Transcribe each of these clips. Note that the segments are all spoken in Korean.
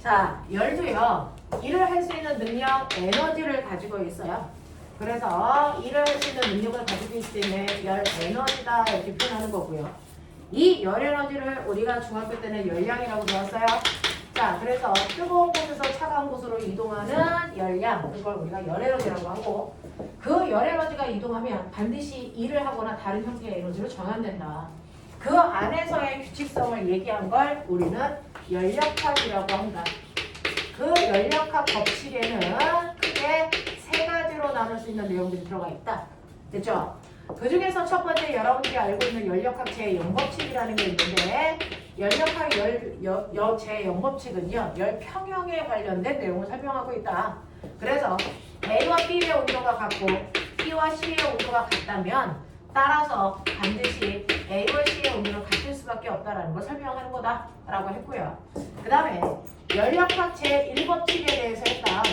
자, 열도요. 일을 할 수 있는 능력, 에너지를 가지고 있어요. 그래서 일을 할 수 있는 능력을 가지고 있기 때문에 열 에너지다 이렇게 표현하는 거고요. 이 열 에너지를 우리가 중학교 때는 열량이라고 배웠어요. 자, 그래서 뜨거운 곳에서 차가운 곳으로 이동하는 열량, 그걸 우리가 열 에너지라고 하고, 그 열 에너지가 이동하면 반드시 일을 하거나 다른 형태의 에너지로 전환된다. 그 안에서의 규칙성을 얘기한 걸 우리는 열역학이라고 한다. 그 열역학 법칙에는 크게 세 가지로 나눌 수 있는 내용들이 들어가 있다. 됐죠? 그 중에서 첫 번째 여러분들이 알고 있는 열역학 제0법칙이라는 게 있는데, 열역학 제0법칙은요, 열평형에 관련된 내용을 설명하고 있다. 그래서 A와 B의 온도가 같고 B와 C의 온도가 같다면 따라서 반드시 A와 C의 온도는 같을 수밖에 없다는 걸 설명하는 거다라고 했고요. 그 다음에 열역학 제1법칙에 대해서 했다.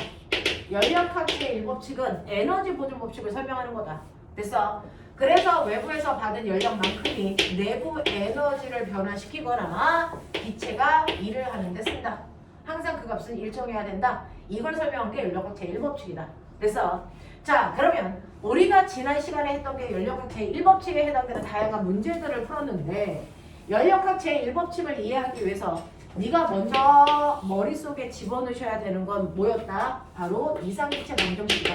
열역학 제1법칙은 에너지 보존 법칙을 설명하는 거다. 됐어? 그래서 외부에서 받은 열력만큼이 내부 에너지를 변화시키거나 기체가 일을 하는 데 쓴다. 항상 그 값은 일정해야 된다. 이걸 설명한 게 열역학 제1법칙이다. 됐어? 자, 그러면 우리가 지난 시간에 했던 게 열역학 제1법칙에 해당되는 다양한 문제들을 풀었는데, 열역학 제1법칙을 이해하기 위해서 네가 먼저 머릿속에 집어넣으셔야 되는 건 뭐였다? 바로 이상기체 방정식이다.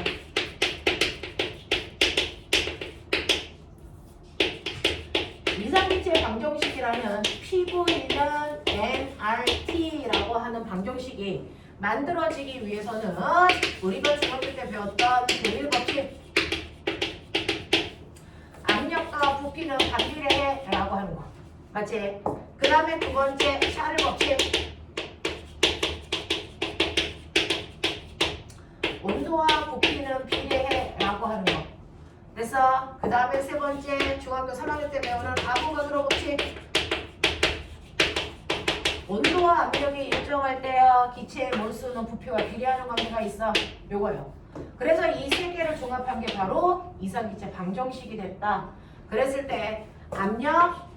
이상기체 방정식이라는 PV는 nRT라고 하는 방정식이 만들어지기 위해서는 우리가 중학교 때 배웠던 제1법칙, 압력과 부피는 반비례해 라고 하는 거 맞지? 그 다음에 두 번째 샤를 법칙, 온도와 부피는 비례해 라고 하는 거 됐어? 그 다음에 세 번째 중학교 3학년 때 배우는 아보가드로 법칙, 온도와 압력이 일정할 때요 기체의 몰수는 부피와 비례하는 관계가 있어. 요거요. 그래서 이 세 개를 종합한 게 바로 이상기체 방정식이 됐다. 그랬을 때 압력,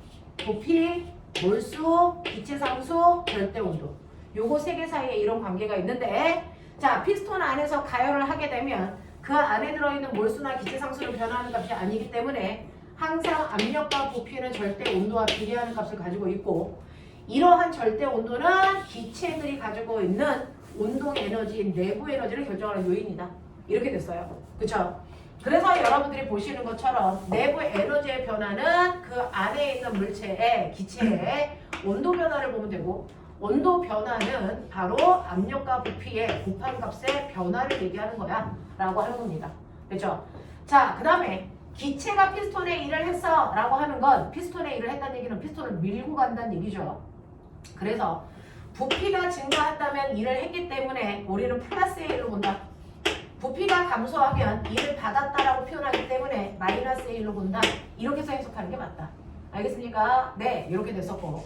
부피, 몰수, 기체 상수, 절대 온도, 요거 세 개 사이에 이런 관계가 있는데, 자, 피스톤 안에서 가열을 하게 되면 그 안에 들어있는 몰수나 기체 상수는 변하는 값이 아니기 때문에 항상 압력과 부피는 절대 온도와 비례하는 값을 가지고 있고, 이러한 절대 온도는 기체들이 가지고 있는 운동 에너지인 내부 에너지를 결정하는 요인이다. 이렇게 됐어요. 그쵸? 그래서 여러분들이 보시는 것처럼 내부 에너지의 변화는 그 안에 있는 물체의 기체의 온도 변화를 보면 되고, 온도 변화는 바로 압력과 부피의 곱한값의 변화를 얘기하는 거야 라고 하는 겁니다. 그렇죠? 자, 그 다음에 기체가 피스톤의 일을 했어 라고 하는 건, 피스톤의 일을 했다는 얘기는 피스톤을 밀고 간다는 얘기죠. 그래서 부피가 증가했다면 일을 했기 때문에 우리는 플러스의 일로 본다. 부피가 감소하면 일을 받았다라고 표현하기 때문에 마이너스의 일로 본다. 이렇게 해서 해석하는 게 맞다. 알겠습니까? 네, 이렇게 됐었고,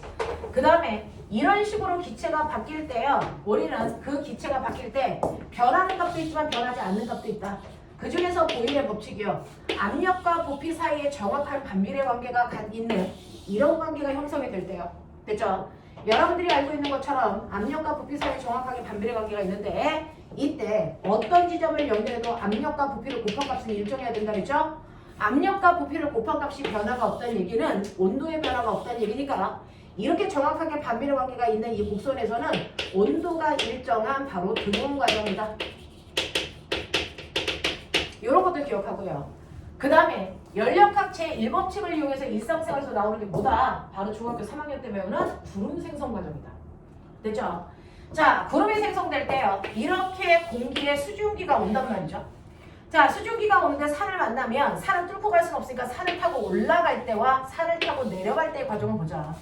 그 다음에 이런 식으로 기체가 바뀔 때요, 우리는 그 기체가 바뀔 때 변하는 값도 있지만 변하지 않는 값도 있다. 그 중에서 보일의 법칙이요, 압력과 부피 사이에 정확한 반비례 관계가 있는 이런 관계가 형성이 될 때요. 됐죠? 여러분들이 알고 있는 것처럼 압력과 부피 사이에 정확하게 반비례 관계가 있는데, 이때 어떤 지점을 연결해도 압력과 부피를 곱한 값은 일정해야 된다 그랬죠? 압력과 부피를 곱한 값이 변화가 없다는 얘기는 온도의 변화가 없다는 얘기니까, 이렇게 정확하게 반비례 관계가 있는 이 곡선에서는 온도가 일정한 바로 등온 과정이다. 이런 것도 기억하고요. 그 다음에 열역학 제1법칙을 이용해서 일상생활에서 나오는 게 뭐다? 바로 중학교 3학년 때 배우는 구름 생성 과정이다. 됐죠? 자, 구름이 생성될 때요, 이렇게 공기에 수증기가 온단 말이죠. 자, 수증기가 오는데 산을 만나면 산을 뚫고 갈 수는 없으니까 산을 타고 올라갈 때와 산을 타고 내려갈 때의 과정을 보자.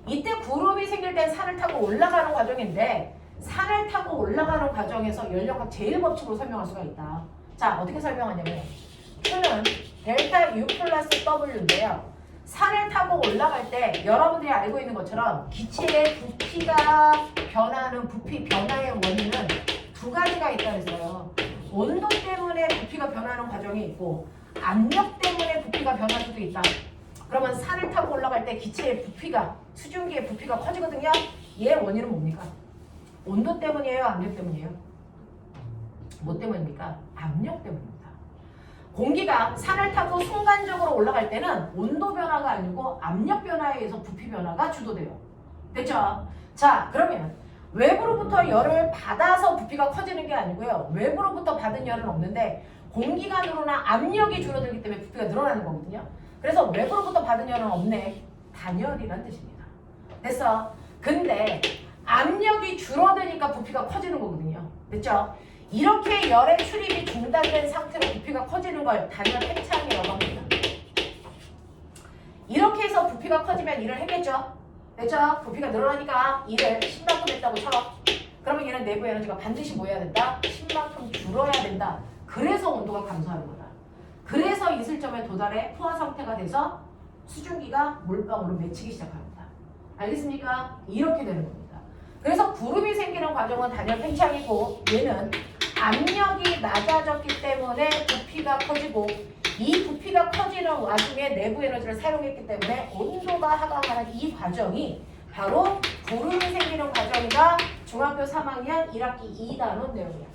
이때 구름이 생길 땐 산을 타고 올라가는 과정인데, 산을 타고 올라가는 과정에서 열역학 제1법칙으로 설명할 수가 있다. 자, 어떻게 설명하냐면 Q는 델타 U 플러스 W인데요, 산을 타고 올라갈 때 여러분들이 알고 있는 것처럼 기체의 부피가 변하는 부피 변화의 원인은 두 가지가 있다 그랬어요. 온도 때문에 부피가 변하는 과정이 있고, 압력 때문에 부피가 변할 수도 있다. 그러면 산을 타고 올라갈 때 기체의 부피가, 수증기의 부피가 커지거든요. 얘의 원인은 뭡니까? 온도 때문이에요? 압력 때문이에요? 뭐 때문입니까? 압력 때문입니다. 공기가 산을 타고 순간적으로 올라갈 때는 온도 변화가 아니고 압력 변화에 의해서 부피 변화가 주도돼요. 됐죠? 자, 그러면 외부로부터 열을 받아서 부피가 커지는 게 아니고요. 외부로부터 받은 열은 없는데 공기가 늘어나 압력이 줄어들기 때문에 부피가 늘어나는 거거든요. 그래서 외부로부터 받은 열은 없네. 단열이란 뜻입니다. 됐어? 근데 압력이 줄어드니까 부피가 커지는 거거든요. 됐죠? 이렇게 열의 출입이 중단된 상태로 부피가 커지는 걸 단열 팽창이라고 합니다. 이렇게 해서 부피가 커지면 일을 했겠죠? 됐죠? 부피가 늘어나니까 일을 10만큼 했다고 쳐. 그러면 얘는 내부 에너지가 반드시 뭐 해야 된다? 10만큼 줄어야 된다. 그래서 온도가 감소하는 거다. 그래서 이슬점에 도달해 포화 상태가 돼서 수증기가 몰빵으로 맺히기 시작합니다. 알겠습니까? 이렇게 되는 겁니다. 그래서 구름이 생기는 과정은 단열 팽창이고 얘는 압력이 낮아졌기 때문에 부피가 커지고 이 부피가 커지는 와중에 내부 에너지를 사용했기 때문에 온도가 하강하는 이 과정이 바로 구름이 생기는 과정이다. 중학교 3학년 1학기 2단원 내용이야.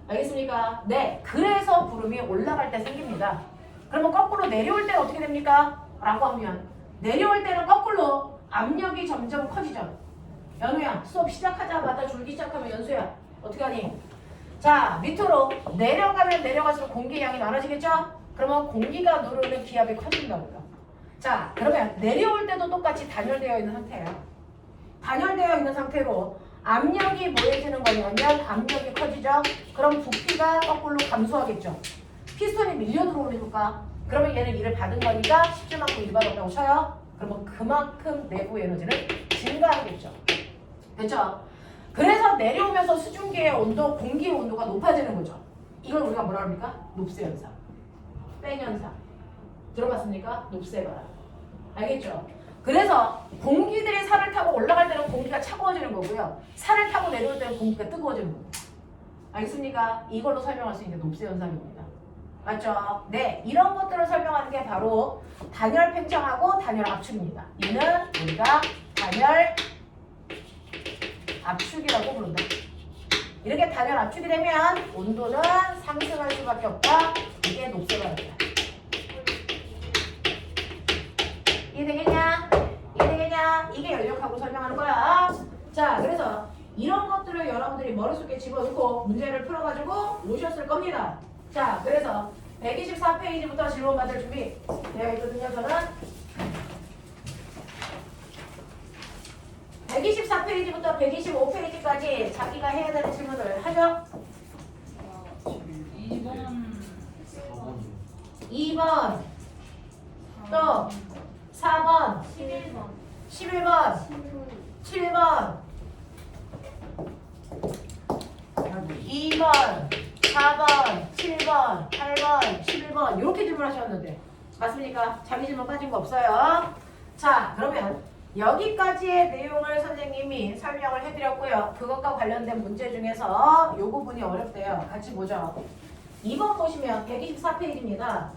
알겠습니까? 네. 그래서 구름이 올라갈 때 생깁니다. 그러면 거꾸로 내려올 때는 어떻게 됩니까? 라고 하면 내려올 때는 거꾸로 압력이 점점 커지죠. 연우야, 수업 시작하자마자 줄기 시작하면 연수야 어떻게 하니? 자, 밑으로 내려가면 내려갈수록 공기의 양이 많아지겠죠? 그러면 공기가 누르는 기압이 커진다고요. 자, 그러면 내려올 때도 똑같이 단열되어 있는 상태예요. 단열되어 있는 상태로 압력이 뭐해지는 거냐면 압력이 커지죠? 그럼 부피가 거꾸로 감소하겠죠? 피스톤이 밀려 들어오니까 그러면 얘는 일을 받은 거니까 10줄만큼 일 받았다고 쳐요? 그러면 그만큼 내부 에너지는 증가하겠죠? 됐죠? 그래서 내려오면서 수증기의 온도, 공기의 온도가 높아지는 거죠. 이걸 우리가 뭐라 합니까? 높새 현상. 뺑 현상. 들어봤습니까? 높새 바람. 알겠죠? 그래서 공기들이 산을 타고 올라갈 때는 공기가 차가워지는 거고요. 산을 타고 내려올 때는 공기가 뜨거워지는 거예요. 알겠습니까? 이걸로 설명할 수 있는 게 높새 현상입니다. 맞죠? 네, 이런 것들을 설명하는 게 바로 단열 팽창하고 단열 압축입니다. 이는 우리가 단열 압축이라고 부른다. 이렇게 단열 압축이 되면 온도는 상승할 수밖에 없다. 이게 녹색바람이다. 이해되겠냐? 이해되겠냐? 이게 연력하고 설명하는 거야. 자, 그래서 이런 것들을 여러분들이 머릿속에 집어넣고 문제를 풀어가지고 오셨을 겁니다. 자, 그래서 124페이지부터 질문 받을 준비 되어 있거든요. 저는 124페이지부터 125페이지까지 자기가 해야 되는 질문을 하죠. 2번 또 4번 11번 7번 2번 4번 7번 8번 11번 이렇게 질문하셨는데 맞습니까? 자기 질문 빠진 거 없어요. 자, 그러면 여기까지의 내용을 선생님이 설명을 해드렸고요. 그것과 관련된 문제 중에서 이 부분이 어렵대요. 같이 보죠. 2번 보시면 124페이지입니다.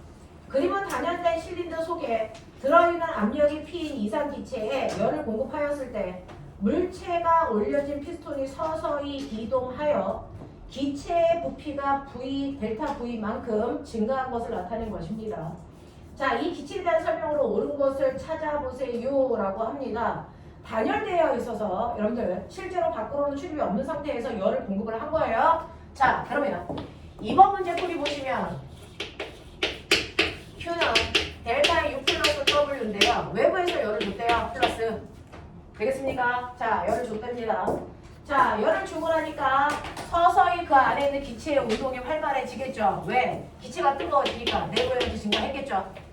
그림은 단열된 실린더 속에 들어있는 압력이 P인 이산기체에 열을 공급하였을 때 물체가 올려진 피스톤이 서서히 이동하여 기체의 부피가 V, 델타 V만큼 증가한 것을 나타낸 것입니다. 자, 이 기체에 대한 설명으로 옳은 것을 찾아보세요 라고 합니다. 단열되어 있어서 여러분들 실제로 밖으로는 출입이 없는 상태에서 열을 공급을 한 거예요. 자, 그러면 이번 문제 풀이 보시면 Q는 델타의 U 플러스 W인데요. 외부에서 열을 줬대요. 플러스. 되겠습니까? 자, 열을 줬답니다. 자, 열을 주고 나니까 서서히 그 안에 있는 기체의 운동이 활발해지겠죠. 왜? 기체가 뜨거워지니까 내부 에너지 증가했겠죠.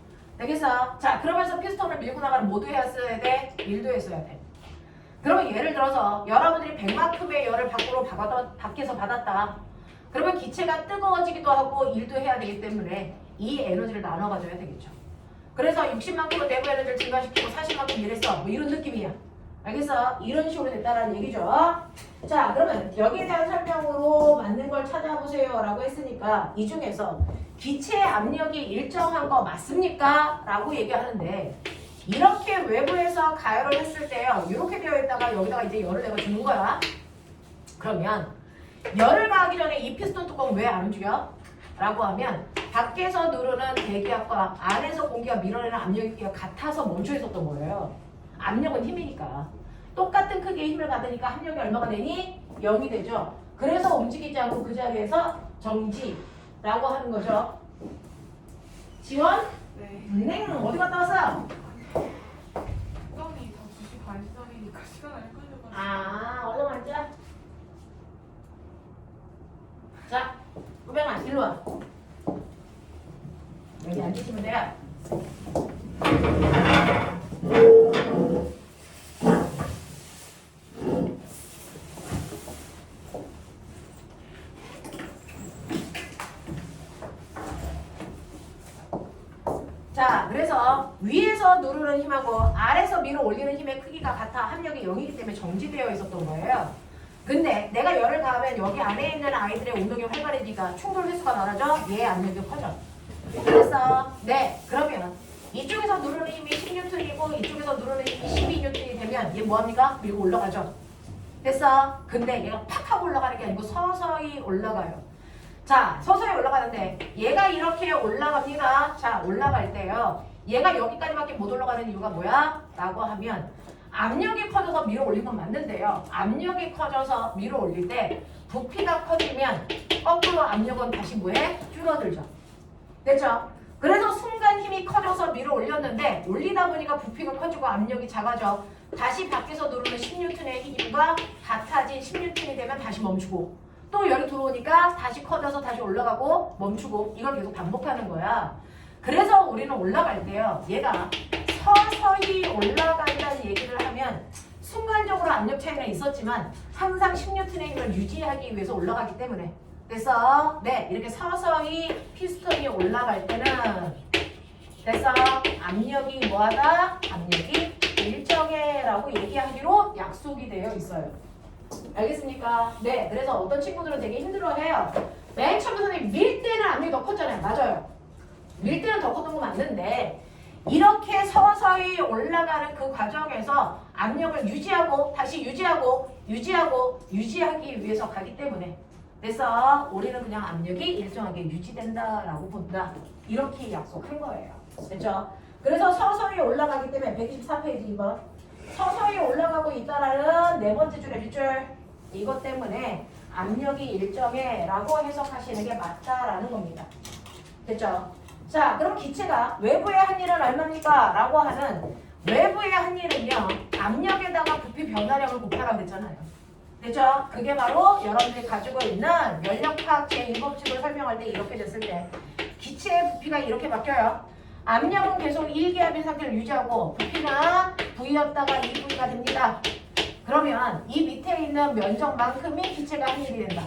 되겠어? 자, 그러면서 피스톤을 밀고 나가는 모두에 써야 돼? 1도에 써야 돼. 그러면 예를 들어서 여러분들이 100만큼의 열을 밖에서 받았다. 그러면 기체가 뜨거워지기도 하고 일도 해야 되기 때문에 이 에너지를 나눠 가져야 되겠죠. 그래서 60만큼을 내부 에너지를 증가시키고 40만큼 일했어. 뭐 이런 느낌이야. 알겠어? 이런 식으로 됐다라는 얘기죠. 자, 그러면 여기에 대한 설명으로 맞는 걸 찾아보세요 라고 했으니까 이 중에서 기체의 압력이 일정한 거 맞습니까? 라고 얘기하는데 이렇게 외부에서 가열을 했을 때요. 이렇게 되어 있다가 여기다가 이제 열을 내가 주는 거야. 그러면 열을 가하기 전에 이 피스톤 뚜껑 왜 안 움직여? 라고 하면 밖에서 누르는 대기압과 안에서 공기가 밀어내는 압력이 같아서 멈춰 있었던 거예요. 압력은 힘이니까. 똑같은 크기의 힘을 받으니까 합력이 얼마가 되니? 0이 되죠. 그래서 움직이지 않고 그 자리에서 정지라고 하는 거죠. 지원? 네. 어디 갔다 왔어? 수업이 다 2시 반 시작이니까 시간 안 끌려가지고. 아, 얼른 앉아. 자, 우병아, 일로 와. 여기 앉으시면 돼요. 자, 그래서 위에서 누르는 힘하고 아래에서 밀어 올리는 힘의 크기가 같아 합력이 0이기 때문에 정지되어 있었던 거예요. 근데 내가 열을 가하면 여기 안에 있는 아이들의 운동이 활발해지니까 충돌 횟수가 많아져. 얘 압력이 커져. 그래서 네, 그러면 이쪽에서 누르는 힘이 10N이고 이쪽에서 누르는 힘이 12N이 되면 얘 뭐합니까? 밀고 올라가죠. 됐어? 근데 얘가 팍 하고 올라가는 게 아니고 서서히 올라가요. 자, 서서히 올라가는데 얘가 이렇게 올라갑니다. 자, 올라갈 때요. 얘가 여기까지밖에 못 올라가는 이유가 뭐야? 라고 하면 압력이 커져서 밀어 올린 건 맞는데요. 압력이 커져서 밀어 올릴 때 부피가 커지면 거꾸로 압력은 다시 뭐해? 줄어들죠. 됐죠? 그래서 순간 힘이 커져서 밀어 올렸는데 올리다 보니까 부피가 커지고 압력이 작아져. 다시 밖에서 누르는 10N의 힘과 같아진 10N이 되면 다시 멈추고 또 열이 들어오니까 다시 커져서 다시 올라가고 멈추고 이걸 계속 반복하는 거야. 그래서 우리는 올라갈 때요. 얘가 서서히 올라간다는 얘기를 하면 순간적으로 압력 차이는 있었지만 항상 10N의 힘을 유지하기 위해서 올라가기 때문에 그래서 네 이렇게 서서히 피스톤이 올라갈 때는 그래서 압력이 뭐하다? 압력이 일정해라고 얘기하기로 약속이 되어 있어요. 알겠습니까? 네, 그래서 어떤 친구들은 되게 힘들어해요. 맨 처음에 선생님 밀 때는 압력이 더 컸잖아요. 맞아요. 밀 때는 더 컸던 거 맞는데 이렇게 서서히 올라가는 그 과정에서 압력을 유지하고 다시 유지하기 위해서 가기 때문에 그래서 우리는 그냥 압력이 일정하게 유지된다라고 본다. 이렇게 약속한 거예요. 됐죠? 그래서 서서히 올라가기 때문에 124페이지 2번 서서히 올라가고 있다라는 네 번째 줄의 빗줄 이것 때문에 압력이 일정해 라고 해석하시는 게 맞다라는 겁니다. 됐죠? 자, 그럼 기체가 외부의 한 일은 얼마입니까? 라고 하는 외부의 한 일은요 압력에다가 부피 변화량을 곱하라고 그랬잖아요. 됐죠? 그게 바로 여러분들이 가지고 있는 연력학 제1법칙을 설명할 때 이렇게 됐을 때 기체의 부피가 이렇게 바뀌어요. 압력은 계속 1기압인 상태를 유지하고 부피는 V였다가 2V가 됩니다. 그러면 이 밑에 있는 면적만큼이 기체가 한 일이 된다.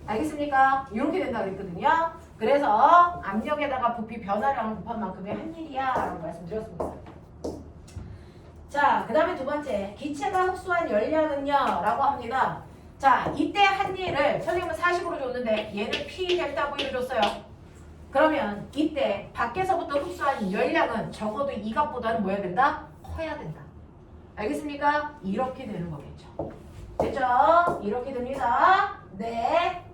알겠습니까? 이렇게 된다고 했거든요. 그래서 압력에다가 부피 변화량을 곱한 만큼의 한 일이야 라고 말씀드렸습니다. 자, 그 다음에 두 번째 기체가 흡수한 열량은요 라고 합니다. 자, 이때 한 일을 선생님은 40으로 줬는데 얘는 P 델타 V로 줬어요. 그러면 이때 밖에서부터 흡수한 열량은 적어도 이 값보다는 뭐야 된다? 커야 된다. 알겠습니까? 이렇게 되는 거겠죠. 됐죠? 이렇게 됩니다. 네.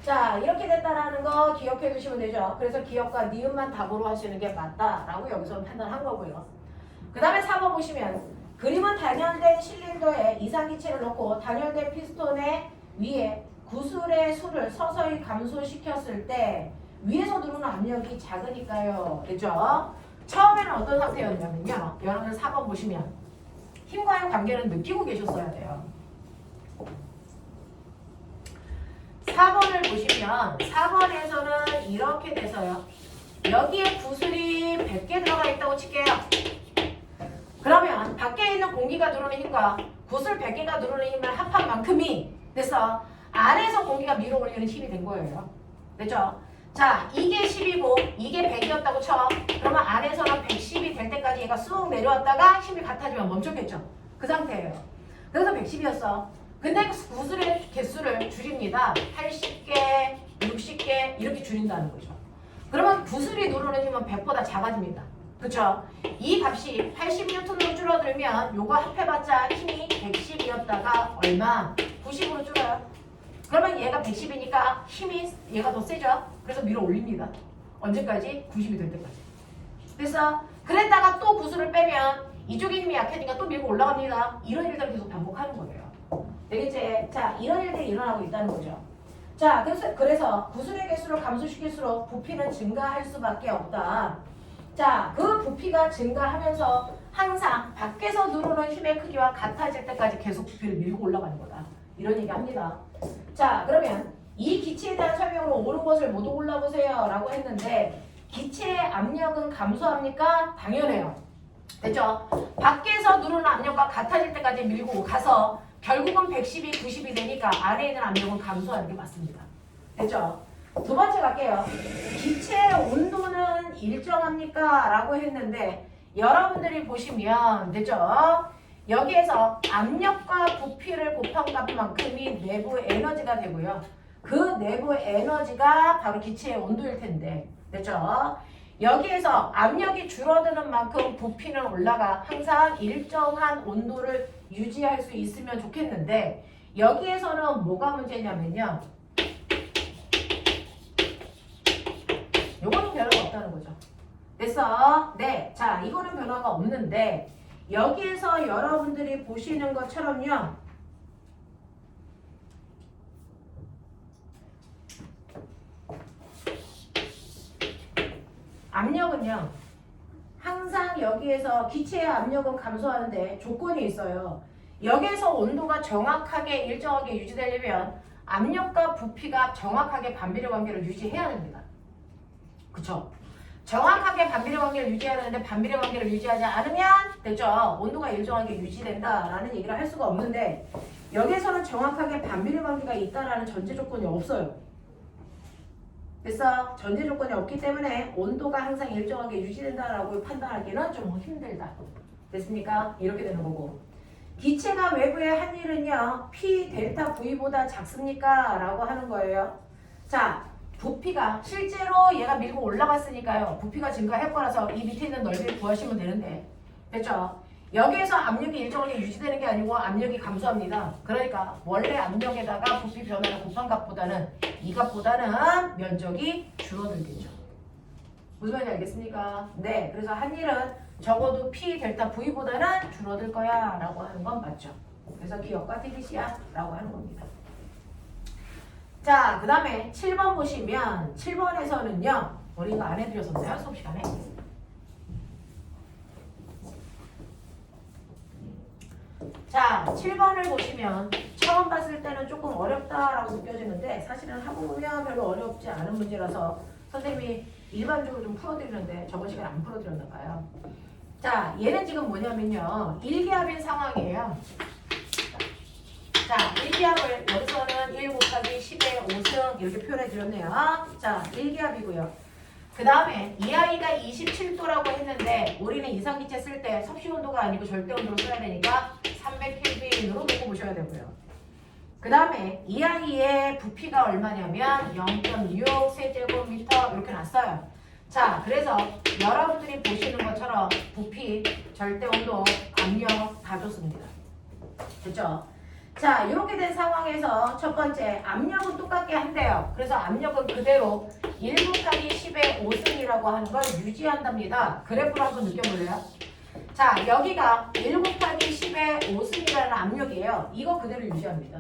자, 이렇게 됐다라는 거 기억해 두시면 되죠. 그래서 기억과 니은만 답으로 하시는 게 맞다라고 여기서 판단한 거고요. 그 다음에 4번 보시면 그림은 단열된 실린더에 이상기체를 넣고 단열된 피스톤의 위에 구슬의 수를 서서히 감소시켰을 때 위에서 누르는 압력이 작으니까요. 그죠? 처음에는 어떤 상태였냐면요. 여러분 4번 보시면 힘과의 관계는 느끼고 계셨어야 돼요. 4번을 보시면 4번에서는 이렇게 돼서요. 여기에 구슬이 100개 들어가 있다고 칠게요. 그러면 밖에 있는 공기가 누르는 힘과 구슬 100개가 누르는 힘을 합한 만큼이 됐어. 안에서 공기가 밀어 올리는 힘이 된 거예요. 됐죠? 자, 이게 10이고 이게 100이었다고 쳐. 그러면 안에서는 110이 될 때까지 얘가 쑥 내려왔다가 힘이 같아지면 멈췄겠죠? 그 상태예요. 그래서 110이었어. 근데 구슬의 개수를 줄입니다. 80개, 60개 이렇게 줄인다는 거죠. 그러면 구슬이 누르는 힘은 100보다 작아집니다. 그쵸? 이 값이 80N으로 줄어들면 요거 합해봤자 힘이 110이었다가 얼마? 90으로 줄어요. 그러면 얘가 110이니까 힘이 얘가 더 세죠? 그래서 밀어 올립니다. 언제까지? 90이 될 때까지. 그래서 그랬다가 또 구수를 빼면 이쪽에 힘이 약해지니까 또 밀고 올라갑니다. 이런 일들을 계속 반복하는 거예요. 되겠지? 자, 이런 일들이 일어나고 있다는 거죠. 자, 그래서 구술의 개수를 감소시킬수록 부피는 증가할 수밖에 없다. 자, 그 부피가 증가하면서 항상 밖에서 누르는 힘의 크기와 같아질 때까지 계속 부피를 밀고 올라가는 거다. 이런 얘기 합니다. 자, 그러면 이 기체에 대한 설명으로 옳은 것을 모두 골라보세요 라고 했는데 기체의 압력은 감소합니까? 당연해요. 됐죠? 밖에서 누르는 압력과 같아질 때까지 밀고 가서 결국은 110이 90이 되니까 안에 있는 압력은 감소하는 게 맞습니다. 됐죠? 두 번째 갈게요. 기체의 온도는 일정합니까? 라고 했는데 여러분들이 보시면 됐죠? 여기에서 압력과 부피를 곱한 값만큼이 내부 에너지가 되고요. 그 내부 에너지가 바로 기체의 온도일 텐데 됐죠? 여기에서 압력이 줄어드는 만큼 부피는 올라가 항상 일정한 온도를 유지할 수 있으면 좋겠는데 여기에서는 뭐가 문제냐면요. 요거는 변화가 없다는 거죠. 됐어? 네. 자, 이거는 변화가 없는데 여기에서 여러분들이 보시는 것처럼요. 압력은요. 항상 여기에서 기체의 압력은 감소하는데 조건이 있어요. 여기에서 온도가 정확하게 일정하게 유지되려면 압력과 부피가 정확하게 반비례 관계를 유지해야 됩니다. 그쵸? 정확하게 반비례 관계를 유지해야 되는데 반비례 관계를 유지하지 않으면 됐죠? 온도가 일정하게 유지된다라는 얘기를 할 수가 없는데 여기에서는 정확하게 반비례 관계가 있다라는 전제 조건이 없어요. 그래서 전제 조건이 없기 때문에 온도가 항상 일정하게 유지된다라고 판단하기는 좀 힘들다. 됐습니까? 이렇게 되는 거고. 기체가 외부에 한 일은요. P 델타 V보다 작습니까? 라고 하는 거예요. 자, 부피가 실제로 얘가 밀고 올라갔으니까요. 부피가 증가할 거라서 이 밑에 있는 넓이를 구하시면 되는데 됐죠? 여기에서 압력이 일정하게 유지되는 게 아니고 압력이 감소합니다. 그러니까 원래 압력에다가 부피 변화를 곱한 값보다는 이 값보다는 면적이 줄어들겠죠. 무슨 말인지 알겠습니까? 네, 그래서 한 일은 적어도 P 델타 V보다는 줄어들 거야 라고 하는 건 맞죠. 그래서 기억과 디귿이야 라고 하는 겁니다. 자, 그 다음에 7번 보시면 7번에서는요. 우리 이거 안 해드렸었나요? 수업 시간에? 자, 7번을 보시면 처음 봤을 때는 조금 어렵다라고 느껴지는데 사실은 하고 보면 별로 어렵지 않은 문제라서 선생님이 일반적으로 좀 풀어드리는데 저번 시간에 안 풀어드렸나 봐요. 자, 얘는 지금 뭐냐면요. 일기압인 상황이에요. 자, 일기압을 여기서는 1 곱하기 10의 5승 이렇게 표현해 드렸네요. 자, 일기압이고요. 그 다음에 이 아이가 27도라고 했는데 우리는 이상기체 쓸 때 섭씨온도가 아니고 절대온도로 써야 되니까 300켈빈으로 놓고 보셔야 되고요. 그 다음에 이 아이의 부피가 얼마냐면 0.6 세제곱미터 이렇게 놨어요. 자, 그래서 여러분들이 보시는 것처럼 부피, 절대온도, 압력 다 줬습니다. 됐죠? 자, 이렇게 된 상황에서 첫 번째 압력은 똑같게 한대요. 그래서 압력은 그대로 1 곱하기 10의 5승이라고 하는 걸 유지한답니다. 그래프로 한번 느껴볼래요? 자, 여기가 1 곱하기 10의 5승이라는 압력이에요. 이거 그대로 유지합니다.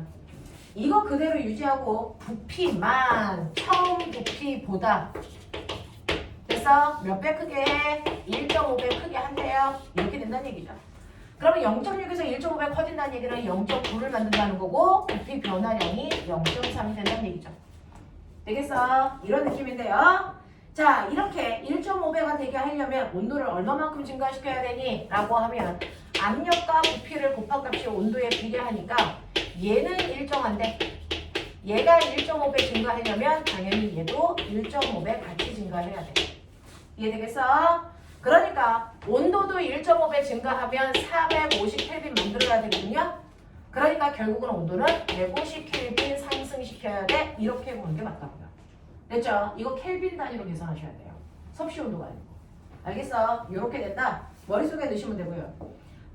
이거 그대로 유지하고 부피만 처음 부피보다 그래서 몇 배 크게 해? 1.5배 크게 한대요. 이렇게 된다는 얘기죠. 그러면 0.6에서 1.5배 커진다는 얘기는 0.9를 만든다는 거고 부피 변화량이 0.3이 된다는 얘기죠. 되겠어? 이런 느낌인데요. 자, 이렇게 1.5배가 되게 하려면 온도를 얼마만큼 증가시켜야 되니? 라고 하면 압력과 부피를 곱한 값이 온도에 비례하니까 얘는 일정한데 얘가 1.5배 증가하려면 당연히 얘도 1.5배 같이 증가해야 돼. 이해되겠어? 그러니까 온도도 1.5배 증가하면 450켈빈 만들어야 되거든요. 그러니까 결국은 온도는 150켈빈 상승시켜야 돼. 이렇게 보는 게 맞다고요. 됐죠? 이거 켈빈 단위로 계산하셔야 돼요. 섭씨 온도가 아니고. 알겠어? 이렇게 된다. 머릿속에 넣으시면 되고요.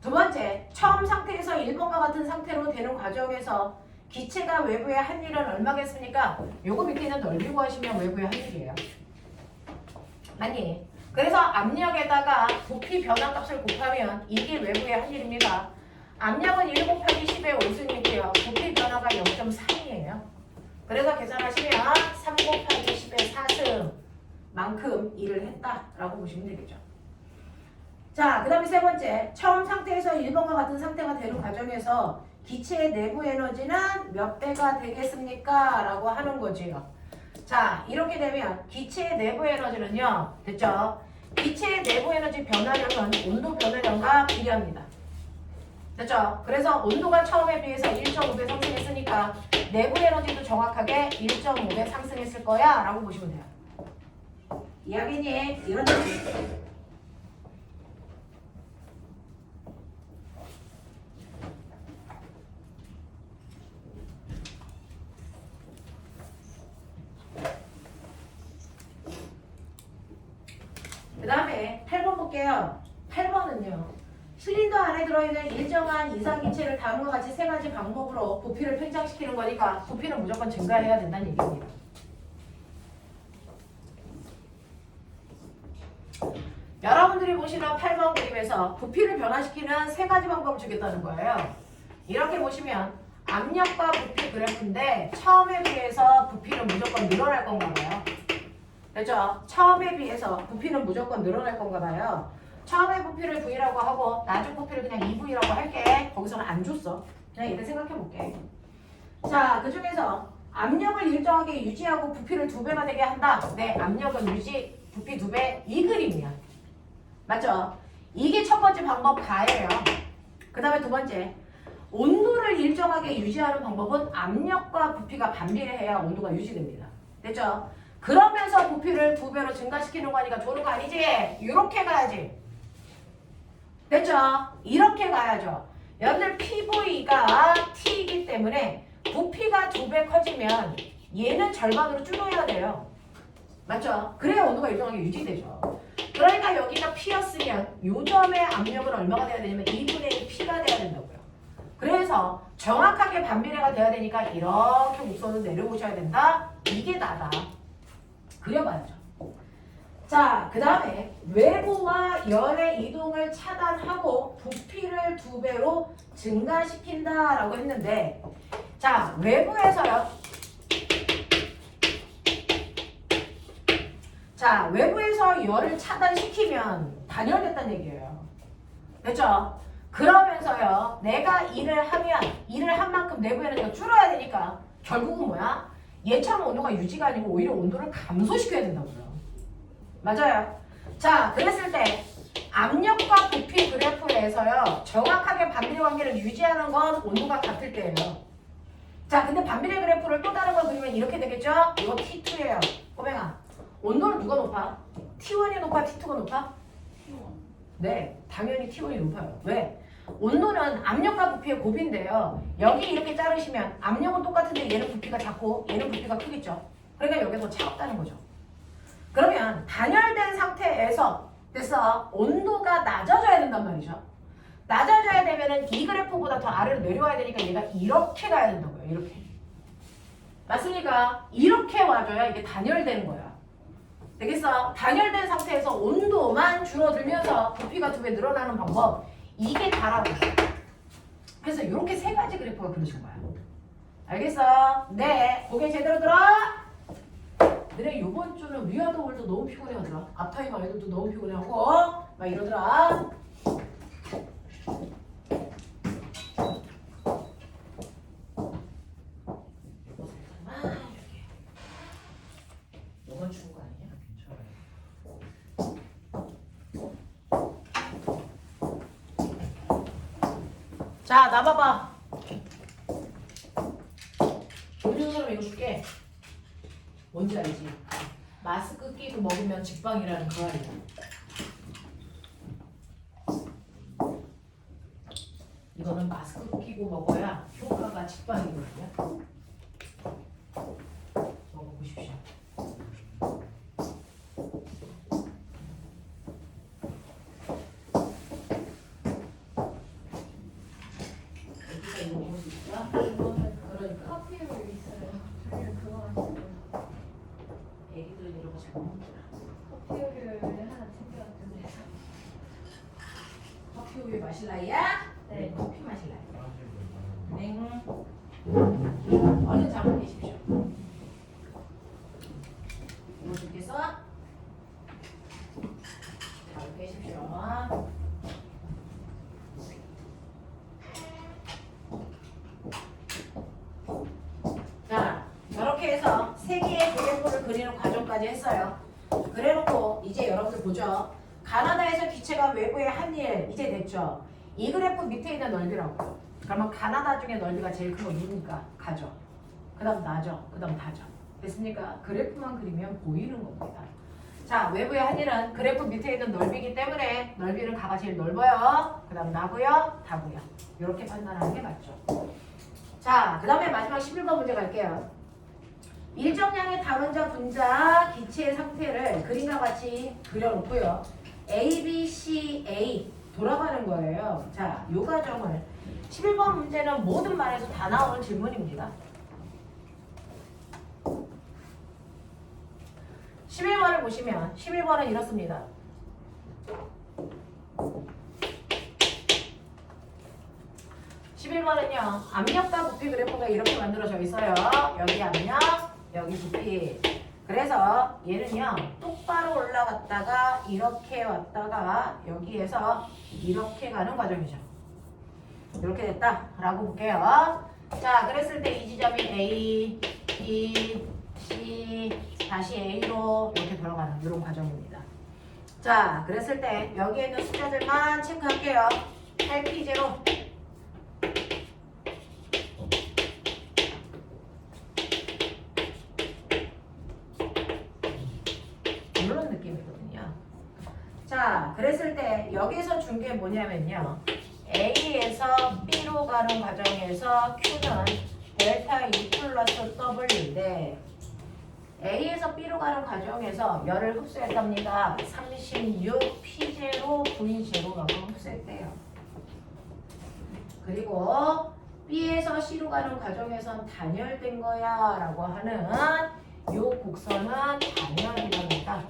두 번째, 처음 상태에서 1번과 같은 상태로 되는 과정에서 기체가 외부에 한 일은 얼마겠습니까? 요거 밑에 있는 넓이 구하시면 외부에 한 일이에요. 아니, 그래서 압력에다가 부피 변화값을 곱하면 이게 외부의 한 일입니다. 압력은 1 곱하기 10의 5승이고요. 부피 변화가 0.3이에요. 그래서 계산하시면 3 곱하기 10의 4승만큼 일을 했다라고 보시면 되겠죠. 자, 그 다음에 세 번째, 처음 상태에서 1번과 같은 상태가 되는 과정에서 기체의 내부 에너지는 몇 배가 되겠습니까? 라고 하는 거지요. 자, 이렇게 되면 기체의 내부 에너지는요, 됐죠? 기체의 내부 에너지 변화량은 온도 변화량과 비례합니다. 됐죠? 그래서 온도가 처음에 비해서 1.5배 상승했으니까 내부 에너지도 정확하게 1.5배 상승했을 거야 라고 보시면 돼요. 이야기니? 이런 뜻이. 그 다음에 8번 볼게요. 8번은요. 실린더 안에 들어있는 일정한 이상기체를 다음과 같이 세 가지 방법으로 부피를 팽창시키는 거니까 부피는 무조건 증가해야 된다는 얘기입니다. 여러분들이 보시는 8번 그림에서 부피를 변화시키는 세 가지 방법을 주겠다는 거예요. 이렇게 보시면 압력과 부피 그래프인데 처음에 비해서 부피는 무조건 늘어날 건가 봐요. 그렇죠? 처음에 비해서 부피는 무조건 늘어날 건가 봐요. 처음에 부피를 V라고 하고 나중 부피를 그냥 2V라고 할게. 거기서는 안 줬어. 그냥 이렇게 생각해 볼게. 자, 그 중에서 압력을 일정하게 유지하고 부피를 2배가 되게 한다. 네, 압력은 유지, 부피 2배 이 그림이야. 맞죠? 이게 첫 번째 방법 가예요. 그 다음에 두 번째, 온도를 일정하게 유지하는 방법은 압력과 부피가 반비례해야 온도가 유지됩니다. 됐죠? 그러면서 부피를 2배로 증가시키는 거니까 좋은 거 아니지? 이렇게 가야지. 됐죠? 이렇게 가야죠. 여러분들 PV가 T이기 때문에 부피가 2배 커지면 얘는 절반으로 줄여야 돼요. 맞죠? 그래야 온도가 일정하게 유지되죠. 그러니까 여기가 P였으면 요 점의 압력은 얼마가 돼야 되냐면 2분의 1 P가 돼야 된다고요. 그래서 정확하게 반비례가 돼야 되니까 이렇게 곡선을 내려오셔야 된다. 이게 나다. 그려봐야죠. 자, 그 다음에 외부와 열의 이동을 차단하고 부피를 2배로 증가시킨다라고 했는데, 자, 외부에서요. 자, 외부에서 열을 차단시키면 단열됐다는 얘기예요. 됐죠? 그러면서요, 내가 일을 한 만큼 내부 에너지가 줄어야 되니까 결국은 뭐야? 얘처럼 온도가 유지가 아니고 오히려 온도를 감소시켜야 된다고요. 맞아요. 자, 그랬을 때 압력과 부피 그래프에서요, 정확하게 반비례 관계를 유지하는 건 온도가 같을 때예요. 자, 근데 반비례 그래프를 또 다른 걸 그리면 이렇게 되겠죠? 이거 T2예요. 꼬맹아, 온도는 누가 높아? T1이 높아? T2가 높아? T1. 네, 당연히 T1이 높아요. 왜? 온도는 압력과 부피의 곱인데요. 여기 이렇게 자르시면 압력은 똑같은데 얘는 부피가 작고 얘는 부피가 크겠죠. 그러니까 여기가 더 차갑다는 거죠. 그러면 단열된 상태에서 됐어. 온도가 낮아져야 된단 말이죠. 낮아져야 되면은 이 그래프보다 더 아래로 내려와야 되니까 얘가 이렇게 가야 된다고요. 이렇게. 맞습니까? 이렇게 와줘야 이게 단열되는 거야. 되겠어? 단열된 상태에서 온도만 줄어들면서 부피가 2배 늘어나는 방법, 이게 다라고. 그래서 이렇게 세 가지 그래프가 그려진 거야. 알겠어? 네, 고개 제대로 들어. 너네 요번 주는 위아더 월도 너무 피곤해하더라. 앞타임 아이들도 너무 피곤해하고 막 이러더라. 요번 주는 거 아니냐? 자, 나봐봐. 모르는 사람 이거 줄게. 뭔지 알지? 마스크 끼고 먹으면 직방이라는 그 말이야. 이거는 마스크 끼고 먹어야 효과가 직방이거든요. 먹어보십시오. 커피 우유를 하나 챙겨왔던데. 커피 우유 마실 나이야? 네. 커피 마실 나이. 네. 얼른 잠을 깨십시오. 모두께서 잠을 깨십시오. 자, 저렇게 해서 세 개의 그래프를 그리는 과정까지 했어요. 그래놓고 이제 여러분들 보죠. 가나다에서 기체가 외부에 한 일 이제 됐죠. 이 그래프 밑에 있는 넓이라고. 그러면 가나다 중에 넓이가 제일 큰 거 누구니까 가죠. 그 다음 나죠. 그 다음 다죠. 됐습니까? 그래프만 그리면 보이는 겁니다. 자, 외부의 한 일은 그래프 밑에 있는 넓이기 때문에 넓이는 가가 제일 넓어요. 그 다음 나고요. 다고요. 이렇게 판단하는 게 맞죠. 자, 그 다음에 마지막 11번 문제 갈게요. 일정량의 다원자 분자 기체의 상태를 그림과 같이 그려놓고요. A, B, C, A 돌아가는 거예요. 자, 요 과정을 11번 문제는 모든 말에서 다 나오는 질문입니다. 11번을 보시면 11번은 이렇습니다. 11번은요. 압력과 부피 그래프가 이렇게 만들어져 있어요. 여기 압력, 여기 부피. 그래서 얘는요. 똑바로 올라갔다가 이렇게 왔다가 여기에서 이렇게 가는 과정이죠. 이렇게 됐다라고 볼게요. 자, 그랬을 때 이 지점이 A, B, C, 다시 A로 이렇게 돌아가는 이런 과정입니다. 자, 그랬을 때 여기에 있는 숫자들만 체크할게요. 8P0 이런 느낌이거든요. 자, 그랬을 때 여기서 준 게 뭐냐면요. A에서 B로 가는 과정에서 Q는 델타 U 플러스 W인데 A에서 B로 가는 과정에서 열을 흡수했답니다. 36 P0 V0라고 흡수했대요. 그리고 B에서 C로 가는 과정에선 단열된 거야 라고 하는 요 곡선은 단열이랍니다.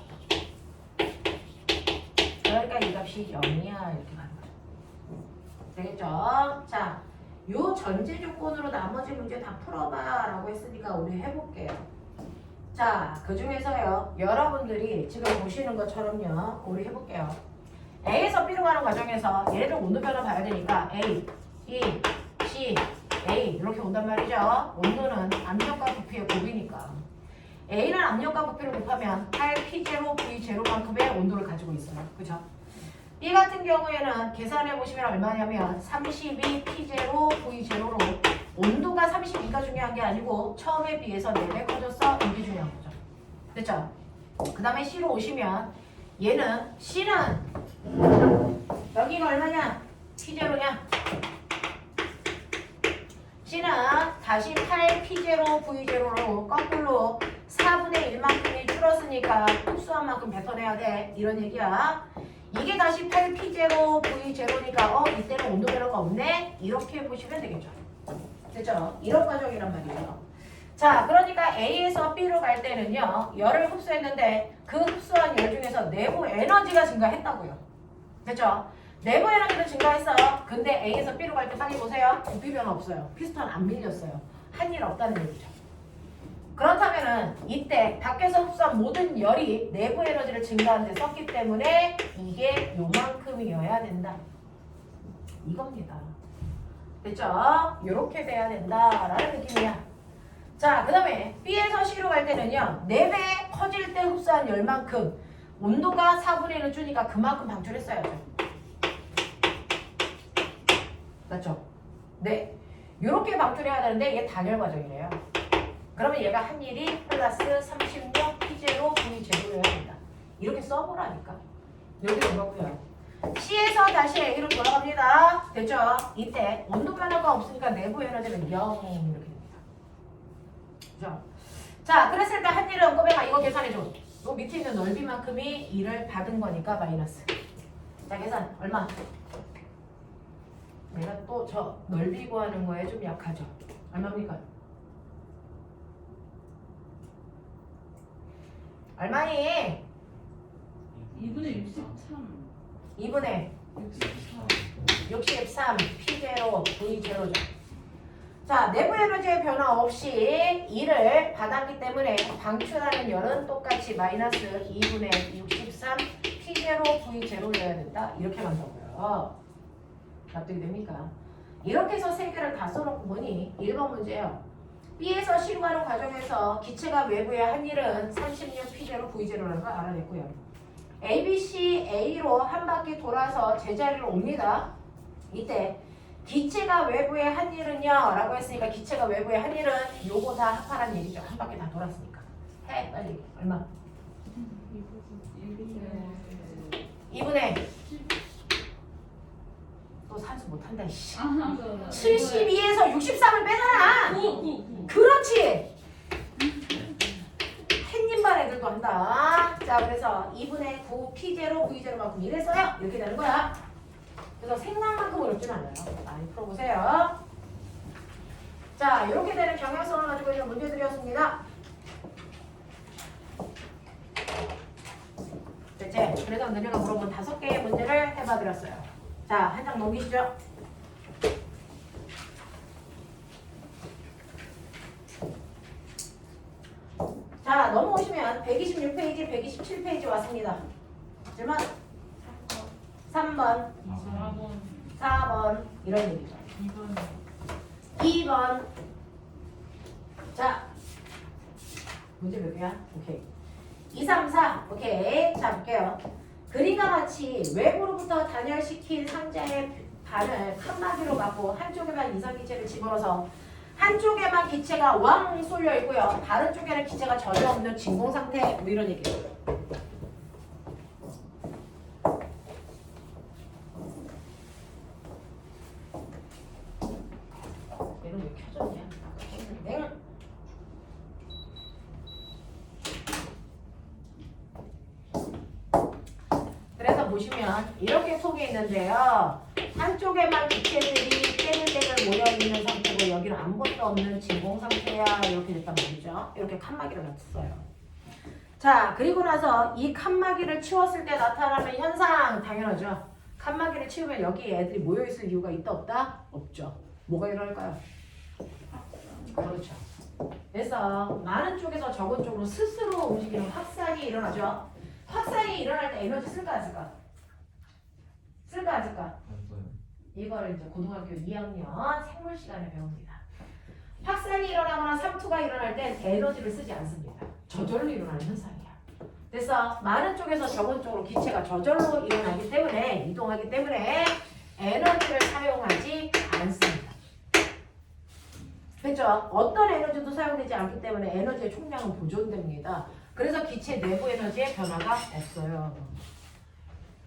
그러니까 이 값이 0이야 이렇게 가는 거죠. 되겠죠? 자, 요 전제 조건으로 나머지 문제 다 풀어봐 라고 했으니까 우리 해볼게요. 자, 그 중에서요 여러분들이 지금 보시는 것처럼요 우리 해볼게요. A에서 B로 가는 과정에서 얘네들 온도 변화 봐야 되니까 A, B, C, A 이렇게 온단 말이죠. 온도는 압력과 부피의 곱이니까 A는 압력과 부피를 곱하면 8P0, V0만큼의 온도를 가지고 있어요. 그죠? B 같은 경우에는 계산해 보시면 얼마냐면 32P0, V0로 온도가 32가 중요한 게 아니고 처음에 비해서 4배 커졌어. 이게 중요한 거죠. 됐죠? 그 다음에 C로 오시면 얘는 C는 여기가 얼마냐? P0냐? C는 다시 8P0, V0로 거꾸로 4분의 1만큼이 줄었으니까 흡수한 만큼 뱉어내야 돼. 이런 얘기야. 이게 다시 8P0, V0니까 이때는 온도 변화가 없네? 이렇게 보시면 되겠죠. 됐죠? 이런 과정이란 말이에요. 자, 그러니까 A에서 B로 갈 때는요. 열을 흡수했는데 그 흡수한 열 중에서 내부 에너지가 증가했다고요. 됐죠? 내부 에너지는 증가했어요. 근데 A에서 B로 갈 때 빨리 보세요. 부피 변화 없어요. 피스톤 안 밀렸어요. 한 일 없다는 얘기죠. 그렇다면은 이때 밖에서 흡수한 모든 열이 내부 에너지를 증가하는 데 썼기 때문에 이게 요만큼이어야 된다. 이겁니다. 됐죠? 요렇게 돼야 된다라는 느낌이야. 자, 그 다음에 B에서 C로 갈 때는요. 4배 커질 때 흡수한 열만큼 온도가 4분의 1을 주니까 그만큼 방출했어야죠. 맞죠? 네. 요렇게 방출해야 되는데 얘 단열 과정이래요. 그러면 얘가 한 일이 플러스 36 P0 V0로 해야 된다. 이렇게 써보라니까. 여기 이거고요. C에서 다시 A로 돌아갑니다. 됐죠? 이때 온도 변화가 없으니까 내부 에너지는 0 이렇게 됩니다. 그죠? 자, 그랬을 때 한 일은 꼬매가 이거 계산해줘. 요 밑에 있는 넓이만큼이 1을 받은 거니까 마이너스. 자, 계산 얼마? 내가 또 저 넓이 구하는 거에 좀 약하죠. 얼마입니까? 얼마니? 2분의 63. 2분의 63 P0 V0죠. 자, 내부 에너지의 변화 없이 2를 받았기 때문에 방출하는 열은 똑같이 마이너스 2분의 63 P0 V0를 해야 된다. 이렇게 간다고요. 납득이 됩니까? 이렇게 해서 세 개를 다 써놓고 보니 1번 문제예요. B에서 시루가는 과정에서 기체가 외부에 한 일은 36 P0 V0라는 걸 알아냈고요. ABC A로 한 바퀴 돌아서 제자리로 옵니다. 이때 기체가 외부에 한 일은요 라고 했으니까 기체가 외부에 한 일은 요거 다 합하란 얘기죠. 한 바퀴 다 돌았으니까. 해 빨리. 얼마? 2분의 또 산수 못한다. 72에서 63을 빼잖아. 9. 그렇지. 햇님반 애들도 한다. 자, 그래서 2분의 9 P0 V0만큼 이랬어요. 이렇게 되는 거야. 그래서 생각만큼 어렵진 않아요. 많이 풀어보세요. 자, 이렇게 되는 경향성을 가지고 있는 문제들이었습니다. 됐지? 그래서 너네가 물어본 5개의 문제를 해봐드렸어요. 자, 한 장 넘기시죠. 자, 넘어오시면 126페이지, 127페이지 왔습니다. 질문 3번, 4번 이런 얘기죠. 2번. 자, 문제 몇 개야? 오케이. 2, 3, 4. 오케이. 자, 볼게요. 그림과 같이 외부로부터 단열시킨 상자의 반을 칸막이로 막고 한쪽에만 이상기체를 집어넣어서 한쪽에만 기체가 왕 쏠려 있고요. 다른 쪽에는 기체가 전혀 없는 진공 상태. 뭐 이런 얘기예요. 얘는 왜 켜졌냐? 네. 그래서 보시면 이렇게 속에 있는데요. 한쪽에만 기체들이 떼글떼글 모여있는 상태고 여기는 아무것도 없는 진공 상태야. 이렇게 됐단 말이죠. 이렇게 칸막이를 놨어요. 자, 그리고 나서 이 칸막이를 치웠을 때 나타나는 현상 당연하죠. 칸막이를 치우면 여기 애들이 모여있을 이유가 있다 없다? 없죠. 뭐가 일어날까요? 그렇죠. 그래서 많은 쪽에서 적은 쪽으로 스스로 움직이는 확산이 일어나죠. 확산이 일어날 때 에너지 쓸까 안 쓸까? 쓸까 안 쓸까? 이거를 이제 고등학교 2학년 생물 시간에 배웁니다. 확산이 일어나거나 삼투가 일어날 땐 에너지를 쓰지 않습니다. 저절로 일어나는 현상이야. 그래서 많은 쪽에서 적은 쪽으로 기체가 저절로 일어나기 때문에 이동하기 때문에 에너지를 사용하지 않습니다. 그렇죠? 어떤 에너지도 사용되지 않기 때문에 에너지의 총량은 보존됩니다. 그래서 기체 내부 에너지의 변화가 없어요.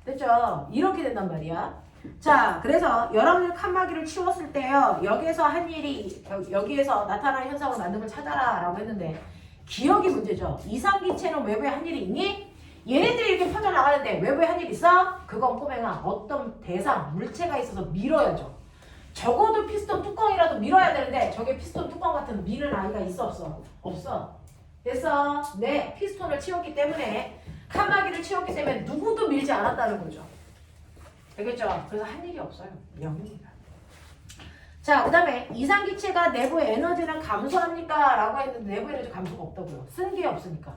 됐죠? 이렇게 된단 말이야. 자, 그래서 여러분들 칸막이를 치웠을 때요. 여기에서 한 일이 여기에서 나타나는 현상을 만든 걸 찾아라 라고 했는데 기억이 문제죠. 이상기체는 외부에 한 일이 있니? 얘네들이 이렇게 퍼져나가는데 외부에 한 일 있어? 그건 꼬맹아 어떤 대상, 물체가 있어서 밀어야죠. 적어도 피스톤 뚜껑이라도 밀어야 되는데 저게 피스톤 뚜껑 같은 미는 아이가 있어 없어? 없어. 그래서 네, 피스톤을 치웠기 때문에 칸막이를 치웠기 때문에 누구도 밀지 않았다는 거죠. 되겠죠? 그래서 한 일이 없어요. 0입니다. 자, 그 다음에 이상기체가 내부 에너지는 감소합니까? 라고 했는데 내부 에너지 감소가 없다고요. 쓴 게 없으니까.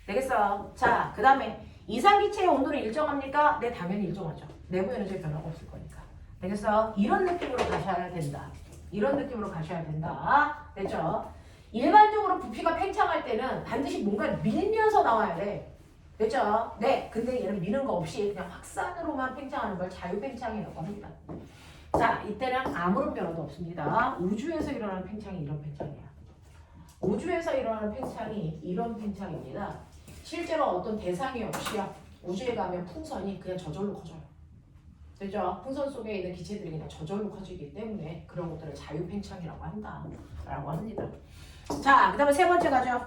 되겠어? 자, 그 다음에 이상기체의 온도는 일정합니까? 네, 당연히 일정하죠. 내부 에너지의 변화가 없을 거니까. 되겠어? 이런 느낌으로 가셔야 된다. 이런 느낌으로 가셔야 된다. 됐죠? 일반적으로 부피가 팽창할 때는 반드시 뭔가를 밀면서 나와야 돼. 됐죠? 네. 근데 얘는 미는 거 없이 그냥 확산으로만 팽창하는 걸 자유팽창이라고 합니다. 자, 이때는 아무런 변화도 없습니다. 우주에서 일어나는 팽창이 이런 팽창이야. 우주에서 일어나는 팽창이 이런 팽창입니다. 실제로 어떤 대상이 없이요. 우주에 가면 풍선이 그냥 저절로 커져요. 됐죠? 풍선 속에 있는 기체들이 그냥 저절로 커지기 때문에 그런 것들을 자유팽창이라고 한다. 라고 합니다. 자, 그 다음에 세 번째 가죠.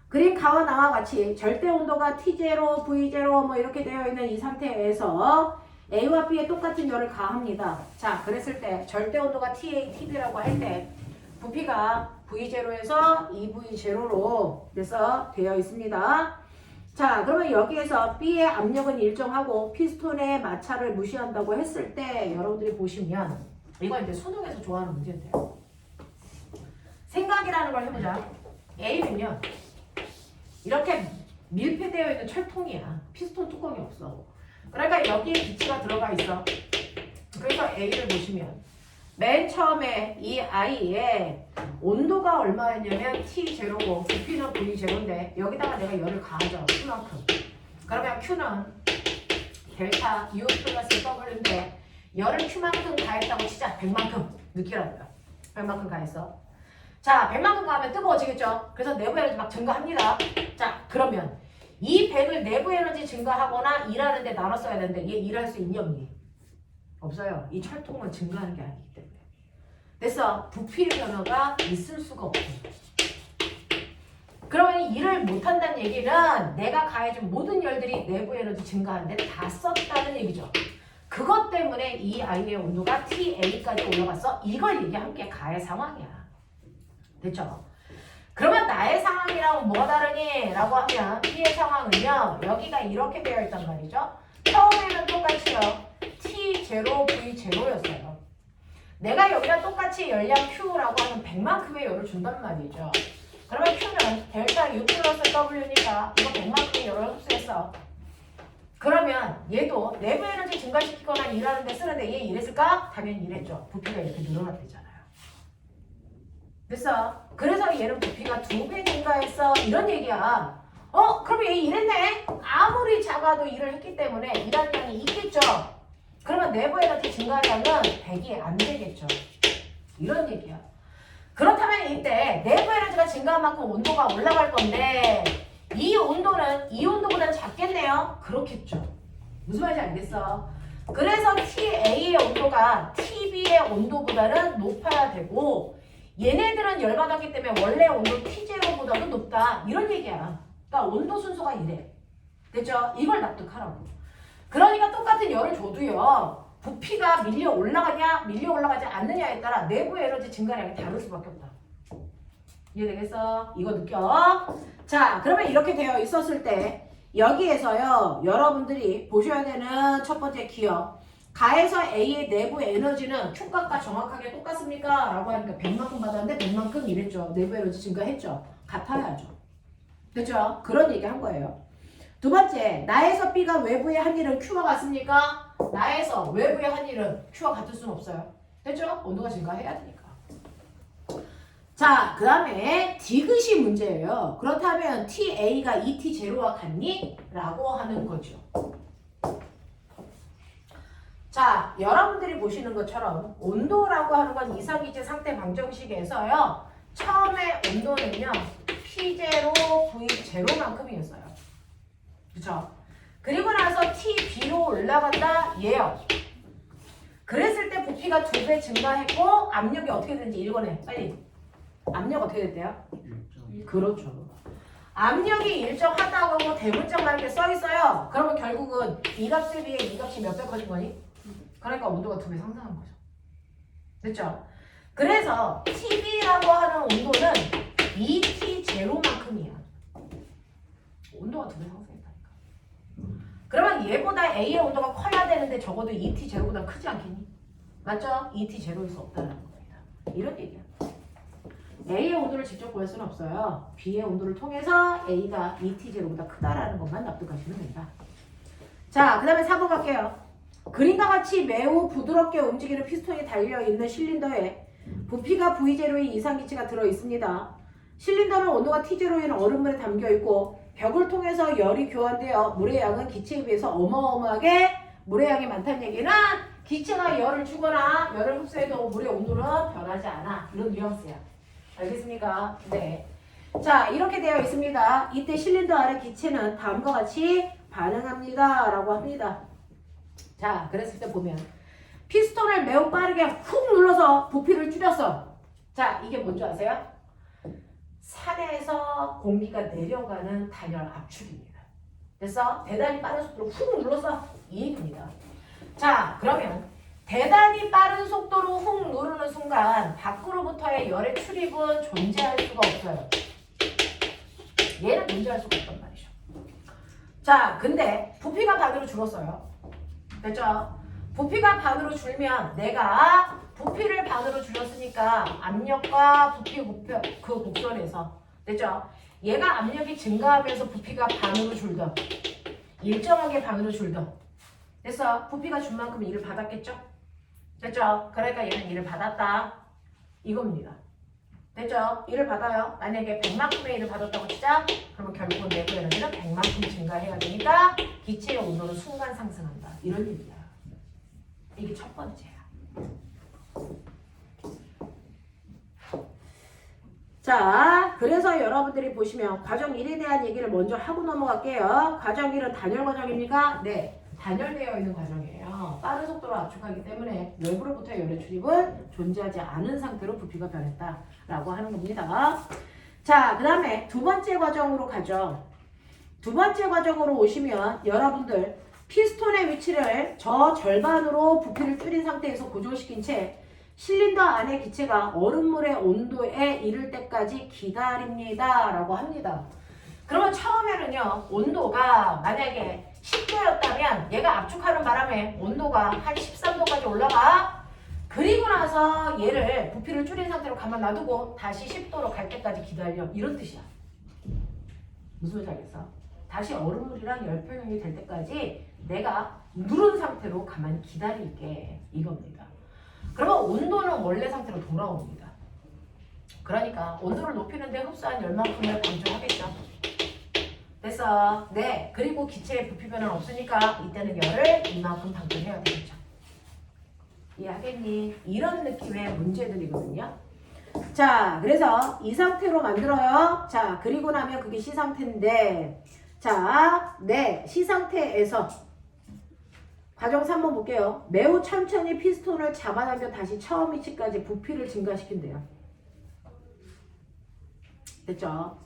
그림 가와 나와 같이 절대 온도가 T0, V0 뭐 이렇게 되어 있는 이 상태에서 A와 B에 똑같은 열을 가합니다. 자, 그랬을 때 절대 온도가 TA, TB라고 할 때 부피가 V0에서 2V0로 그래서 되어 있습니다. 자, 그러면 여기에서 B의 압력은 일정하고 피스톤의 마찰을 무시한다고 했을 때 여러분들이 보시면 이건 이제 수능에서 좋아하는 문제인데요. 생각이라는 걸 해보자. A는요 이렇게 밀폐되어 있는 철통이야. 피스톤 뚜껑이 없어. 그러니까 여기에 기체가 들어가 있어. 그래서 A를 보시면 맨 처음에 이 I의 온도가 얼마였냐면 T0고 부피는 V0인데 여기다가 내가 열을 가하죠. Q만큼. 그러면 Q는 델타 U 플러스 W인데 열을 Q만큼 가했다고 치자. 100만큼 느끼라고요. 100만큼 가했어. 자, 100만큼 가면 뜨거워지겠죠. 그래서 내부 에너지 막 증가합니다. 자, 그러면 이 100을 내부 에너지 증가하거나 일하는데 나눠 써야 되는데 얘 일할 수 있니 없니? 없어요. 이 철통은 증가하는 게 아니기 때문에. 그래서 부피의 변화가 있을 수가 없어요. 그러면 일을 못한다는 얘기는 내가 가해준 모든 열들이 내부 에너지 증가하는데 다 썼다는 얘기죠. 그것 때문에 이 아이의 온도가 TA까지 올라갔어. 이걸 얘기한 게 가해 상황이야. 됐죠? 그러면 나의 상황이랑 뭐가 다르니? 라고 하면 P의 상황은요. 여기가 이렇게 되어 있단 말이죠. 처음에는 똑같이요. T0, V0였어요. 내가 여기다 똑같이 열량 Q라고 하는 100만큼의 열을 준단 말이죠. 그러면 Q는 델타 U 플러스 W니까 이거 100만큼의 열을 흡수했어. 그러면 얘도 내부 에너지 증가시키거나 일하는 데 쓰는데 얘 일했을까? 당연히 일했죠. 부피가 이렇게 늘어났대잖아요. 됐어? 그래서 얘는 부피가 2배 증가했어. 이런 얘기야. 그럼 얘 일했네? 아무리 작아도 일을 했기 때문에 일하는 양이 있겠죠. 그러면 내부 에너지 증가량은 100이 안 되겠죠. 이런 얘기야. 그렇다면 이때 내부 에너지가 증가한 만큼 온도가 올라갈 건데 이 온도는 이 온도보다 작겠네요. 그렇겠죠. 무슨 말인지 알겠어? 그래서 TA의 온도가 TB의 온도보다는 높아야 되고 얘네들은 열받았기 때문에 원래 온도 T0보다도 높다. 이런 얘기야. 그러니까 온도 순서가 이래. 됐죠? 이걸 납득하라고. 그러니까 똑같은 열을 줘도요. 부피가 밀려 올라가냐 밀려 올라가지 않느냐에 따라 내부 에너지 증가량이 다를 수밖에 없다. 이해되겠어? 이거 느껴? 자, 그러면 이렇게 되어 있었을 때 여기에서요. 여러분들이 보셔야 되는 첫 번째 기억. 가에서 A의 내부 에너지는 Q값과 정확하게 똑같습니까? 라고 하니까 100만큼 받았는데 100만큼 이랬죠. 내부 에너지 증가했죠. 같아야죠. 됐죠? 그런 얘기 한 거예요. 두 번째, 나에서 B가 외부의 한 일은 Q와 같습니까? 나에서 외부의 한 일은 Q와 같을 수는 없어요. 됐죠? 온도가 증가해야 되니까. 자, 그 다음에 디귿이 문제예요. 그렇다면 TA가 ET0와 같니? 라고 하는 거죠. 자, 여러분들이 보시는 것처럼 온도라고 하는 건 이상기체 상태 방정식에서요. 처음에 온도는요. P0, V0만큼이었어요. 그쵸? 그리고 나서 TB로 올라간다 얘요. 그랬을 때 부피가 2배 증가했고 압력이 어떻게 되는지 읽어내. 빨리. 압력 어떻게 됐대요? 그렇죠. 압력이 일정하다고 하고 대문짝만 이렇게 써있어요. 그러면 결국은 이 값에 비해 이 값이 몇 배 커진 거니? 그러니까 온도가 2배 상승한 거죠. 됐죠? 그래서 TB라고 하는 온도는 ET0만큼이야. 온도가 2배 상승했다니까. 그러면 얘보다 A의 온도가 커야 되는데 적어도 ET0보다 크지 않겠니? 맞죠? ET0일 수 없다는 겁니다. 이런 얘기야. A의 온도를 직접 구할 수는 없어요. B의 온도를 통해서 A가 ET0보다 크다라는 것만 납득하시면 됩니다. 자, 그 다음에 4번 갈게요. 그림과 같이 매우 부드럽게 움직이는 피스톤이 달려있는 실린더에 부피가 V0의 이상기체가 들어있습니다. 실린더는 온도가 T0인 얼음물에 담겨있고 벽을 통해서 열이 교환되어 물의 양은 기체에 비해서 어마어마하게 물의 양이 많다는 얘기는 기체가 열을 주거나 열을 흡수해도 물의 온도는 변하지 않아. 이런 뉘앙스야. 알겠습니까? 네. 자, 이렇게 되어 있습니다. 이때 실린더 안의 기체는 다음과 같이 반응합니다. 라고 합니다. 자, 그랬을 때 보면 피스톤을 매우 빠르게 훅 눌러서 부피를 줄였어. 자, 이게 뭔지 아세요? 산에서 공기가 내려가는 단열 압축입니다. 그래서 대단히 빠른 속도로 훅 눌러서 이 얘기입니다. 자, 그러면 대단히 빠른 속도로 훅 누르는 순간 밖으로부터의 열의 출입은 존재할 수가 없어요. 얘는 존재할 수가 없단 말이죠. 자, 근데 부피가 반으로 줄었어요. 됐죠? 부피가 반으로 줄면 내가 부피를 반으로 줄였으니까 압력과 부피 그 곡선에서 됐죠? 얘가 압력이 증가하면서 부피가 반으로 줄던 일정하게 반으로 줄던 됐어? 부피가 준 만큼 일을 받았겠죠? 됐죠? 그러니까 얘는 일을 받았다 이겁니다. 됐죠? 일을 받아요. 만약에 100만큼의 일을 받았다고 치자. 그러면 결국은 내부 에너지는 100만큼 증가해야 되니까 기체의 온도는 순간 상승한다. 이런 얘기야. 이게 첫 번째야. 자, 그래서 여러분들이 보시면 과정 1에 대한 얘기를 먼저 하고 넘어갈게요. 과정 1은 단열 과정입니까? 네, 단열되어 있는 과정이에요. 빠른 속도로 압축하기 때문에 외부로부터의 열의 출입은 존재하지 않은 상태로 부피가 변했다라고 하는 겁니다. 자, 그 다음에 두 번째 과정으로 가죠. 두 번째 과정으로 오시면 여러분들 피스톤의 위치를 저 절반으로 부피를 줄인 상태에서 고정시킨 채 실린더 안의 기체가 얼음물의 온도에 이를 때까지 기다립니다 라고 합니다. 그러면 처음에는요 온도가 만약에 10도였다면 얘가 압축하는 바람에 온도가 한 13도까지 올라가. 그리고 나서 얘를 부피를 줄인 상태로 가만 놔두고 다시 10도로 갈 때까지 기다려, 이런 뜻이야. 무슨 말인지 알겠어? 다시 얼음물이랑 열평형이 될 때까지 내가 누른 상태로 가만히 기다릴게, 이겁니다. 그러면 온도는 원래 상태로 돌아옵니다. 그러니까 온도를 높이는데 흡수한 열만큼을 방출하겠죠. 됐어. 네. 그리고 기체의 부피 변화는 없으니까 이때는 열을 이만큼 방출해야 되겠죠. 이해하겠니? 이런 느낌의 문제들이거든요. 자, 그래서 이 상태로 만들어요. 자, 그리고 나면 그게 C 상태인데, 자, 네, C 상태에서 과정 3번 볼게요. 매우 천천히 피스톤을 잡아당겨 다시 처음 위치까지 부피를 증가시킨대요. 됐죠?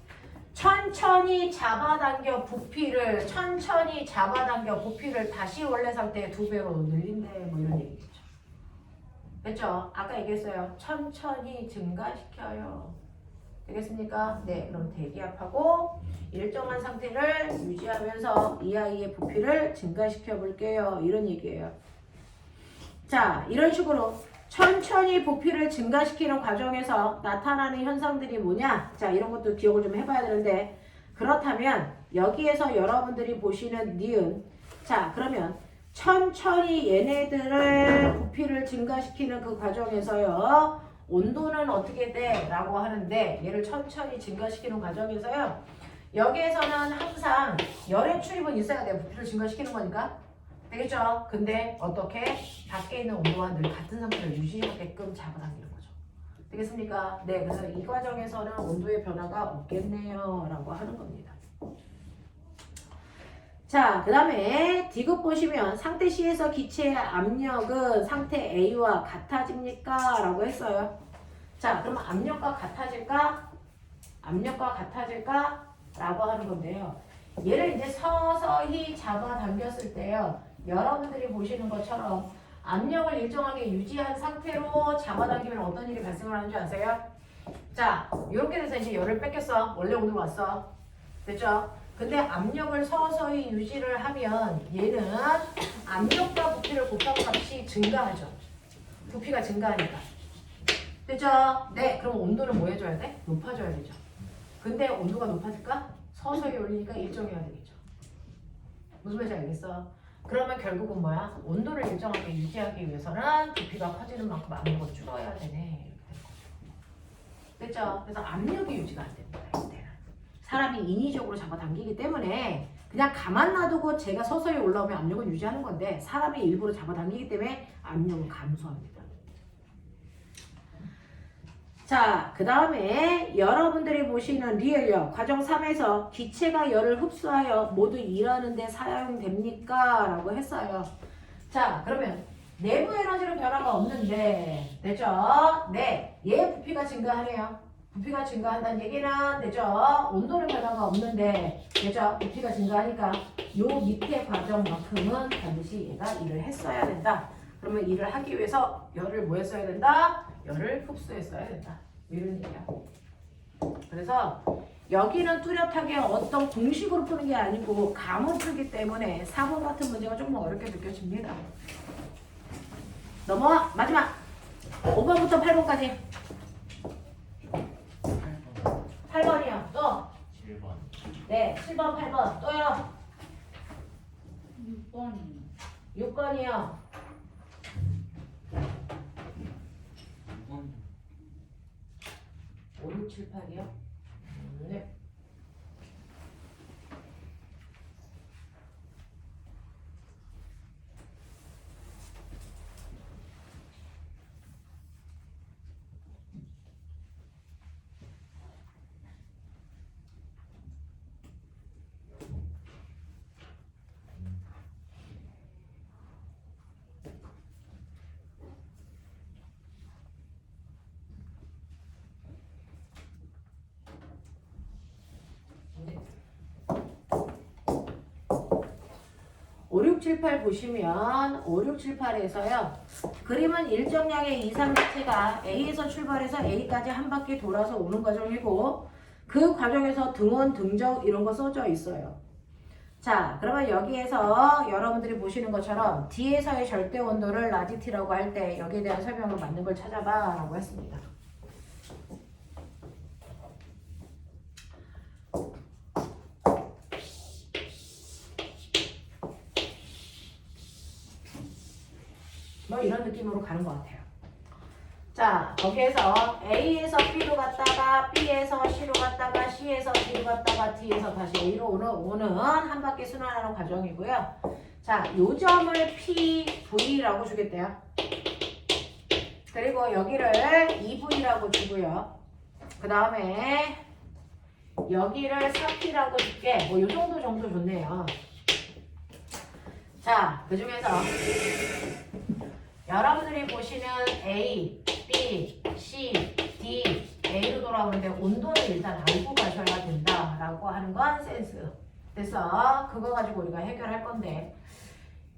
천천히 잡아당겨 부피를 다시 원래 상태의 2배로 늘린대, 뭐 이런 얘기겠죠. 됐죠? 아까 얘기했어요. 천천히 증가시켜요. 되겠습니까? 네, 그럼 대기압하고 일정한 상태를 유지하면서 이 아이의 부피를 증가시켜 볼게요. 이런 얘기예요. 자, 이런 식으로 천천히 부피를 증가시키는 과정에서 나타나는 현상들이 뭐냐? 자, 이런 것도 기억을 좀 해봐야 되는데, 그렇다면 여기에서 여러분들이 보시는 니은, 자, 그러면 천천히 얘네들을 부피를 증가시키는 그 과정에서요, 온도는 어떻게 돼? 라고 하는데, 얘를 천천히 증가시키는 과정에서요, 여기에서는 항상 열의 출입은 있어야 돼요. 부피를 증가시키는 거니까. 되겠죠? 근데 어떻게? 밖에 있는 온도와 늘 같은 상태를 유지하게끔 잡아당기는 거죠. 되겠습니까? 네, 그래서 이 과정에서는 온도의 변화가 없겠네요 라고 하는 겁니다. 자, 그 다음에 D급 보시면 상태 C에서 기체의 압력은 상태 A와 같아집니까? 라고 했어요. 자, 그러면 압력과 같아질까? 압력과 같아질까? 라고 하는 건데요. 얘를 이제 서서히 잡아당겼을 때요, 여러분들이 보시는 것처럼 압력을 일정하게 유지한 상태로 잡아당기면 어떤 일이 발생을 하는 줄 아세요? 자, 이렇게 돼서 이제 열을 뺏겼어. 원래 온도로 왔어. 됐죠? 근데 압력을 서서히 유지를 하면 얘는 압력과 부피를 곱한 값이 증가하죠. 부피가 증가하니까. 됐죠? 네, 그럼 온도는 뭐 해줘야 돼? 높아져야 되죠. 근데 온도가 높아질까? 서서히 올리니까 일정해야 되겠죠. 무슨 말인지 알겠어? 그러면 결국은 뭐야? 온도를 일정하게 유지하기 위해서는 부피가 커지는 만큼 압력을 줄여야 되네. 이렇게 되는 거죠. 됐죠? 그래서 압력이 유지가 안 됩니다. 이때는. 사람이 인위적으로 잡아당기기 때문에 그냥 가만 놔두고 제가 서서히 올라오면 압력은 유지하는 건데, 사람이 일부러 잡아당기기 때문에 압력은 감소합니다. 자, 그 다음에 여러분들이 보시는 리얼력 과정 3에서 기체가 열을 흡수하여 모두 일하는데 사용됩니까? 라고 했어요. 자, 그러면 내부 에너지는 변화가 없는데, 됐죠? 네, 얘 부피가 증가하네요. 부피가 증가한다는 얘기는, 됐죠? 온도는 변화가 없는데, 됐죠? 부피가 증가하니까 요 밑에 과정만큼은 반드시 얘가 일을 했어야 된다. 그러면 일을 하기 위해서 열을 뭐 했어야 된다? 열을 흡수했어야 된다. 이런 얘기야. 그래서 여기는 뚜렷하게 어떤 공식으로 푸는 게 아니고 감으로 풀기 때문에 4번 같은 문제가 조금 어렵게 느껴집니다. 넘어와. 마지막 5번부터 8번까지. 8번이요. 또 7번. 네, 7번, 8번. 또요. 6번이 6번이요. 6번. 5, 6, 7, 8이요. 네. 네. 5, 6, 7, 8 보시면 5, 6, 7, 8에서요. 그림은 일정량의 이상기체가 A에서 출발해서 A까지 한 바퀴 돌아서 오는 과정이고 그 과정에서 등원, 등적 이런 거 써져 있어요. 자, 그러면 여기에서 여러분들이 보시는 것처럼 D에서의 절대 온도를 라지 T라고 할 때 여기에 대한 설명으로 맞는 걸 찾아봐 라고 했습니다. 뭐 이런 느낌으로 가는 것 같아요. 자, 거기에서 A에서 B로 갔다가 B에서 C로 갔다가 C에서 D로 갔다가 D에서 다시 A로 오는 한 바퀴 순환하는 과정이고요. 자, 요 점을 PV라고 주겠대요. 그리고 여기를 2V라고 주고요. 그 다음에 여기를 4P라고 줄게. 뭐 요 정도 좋네요. 자, 그 중에서 여러분들이 보시는 A, B, C, D, A로 돌아오는데 온도를 일단 알고 가셔야 된다라고 하는 건 센스. 그래서 그거 가지고 우리가 해결할 건데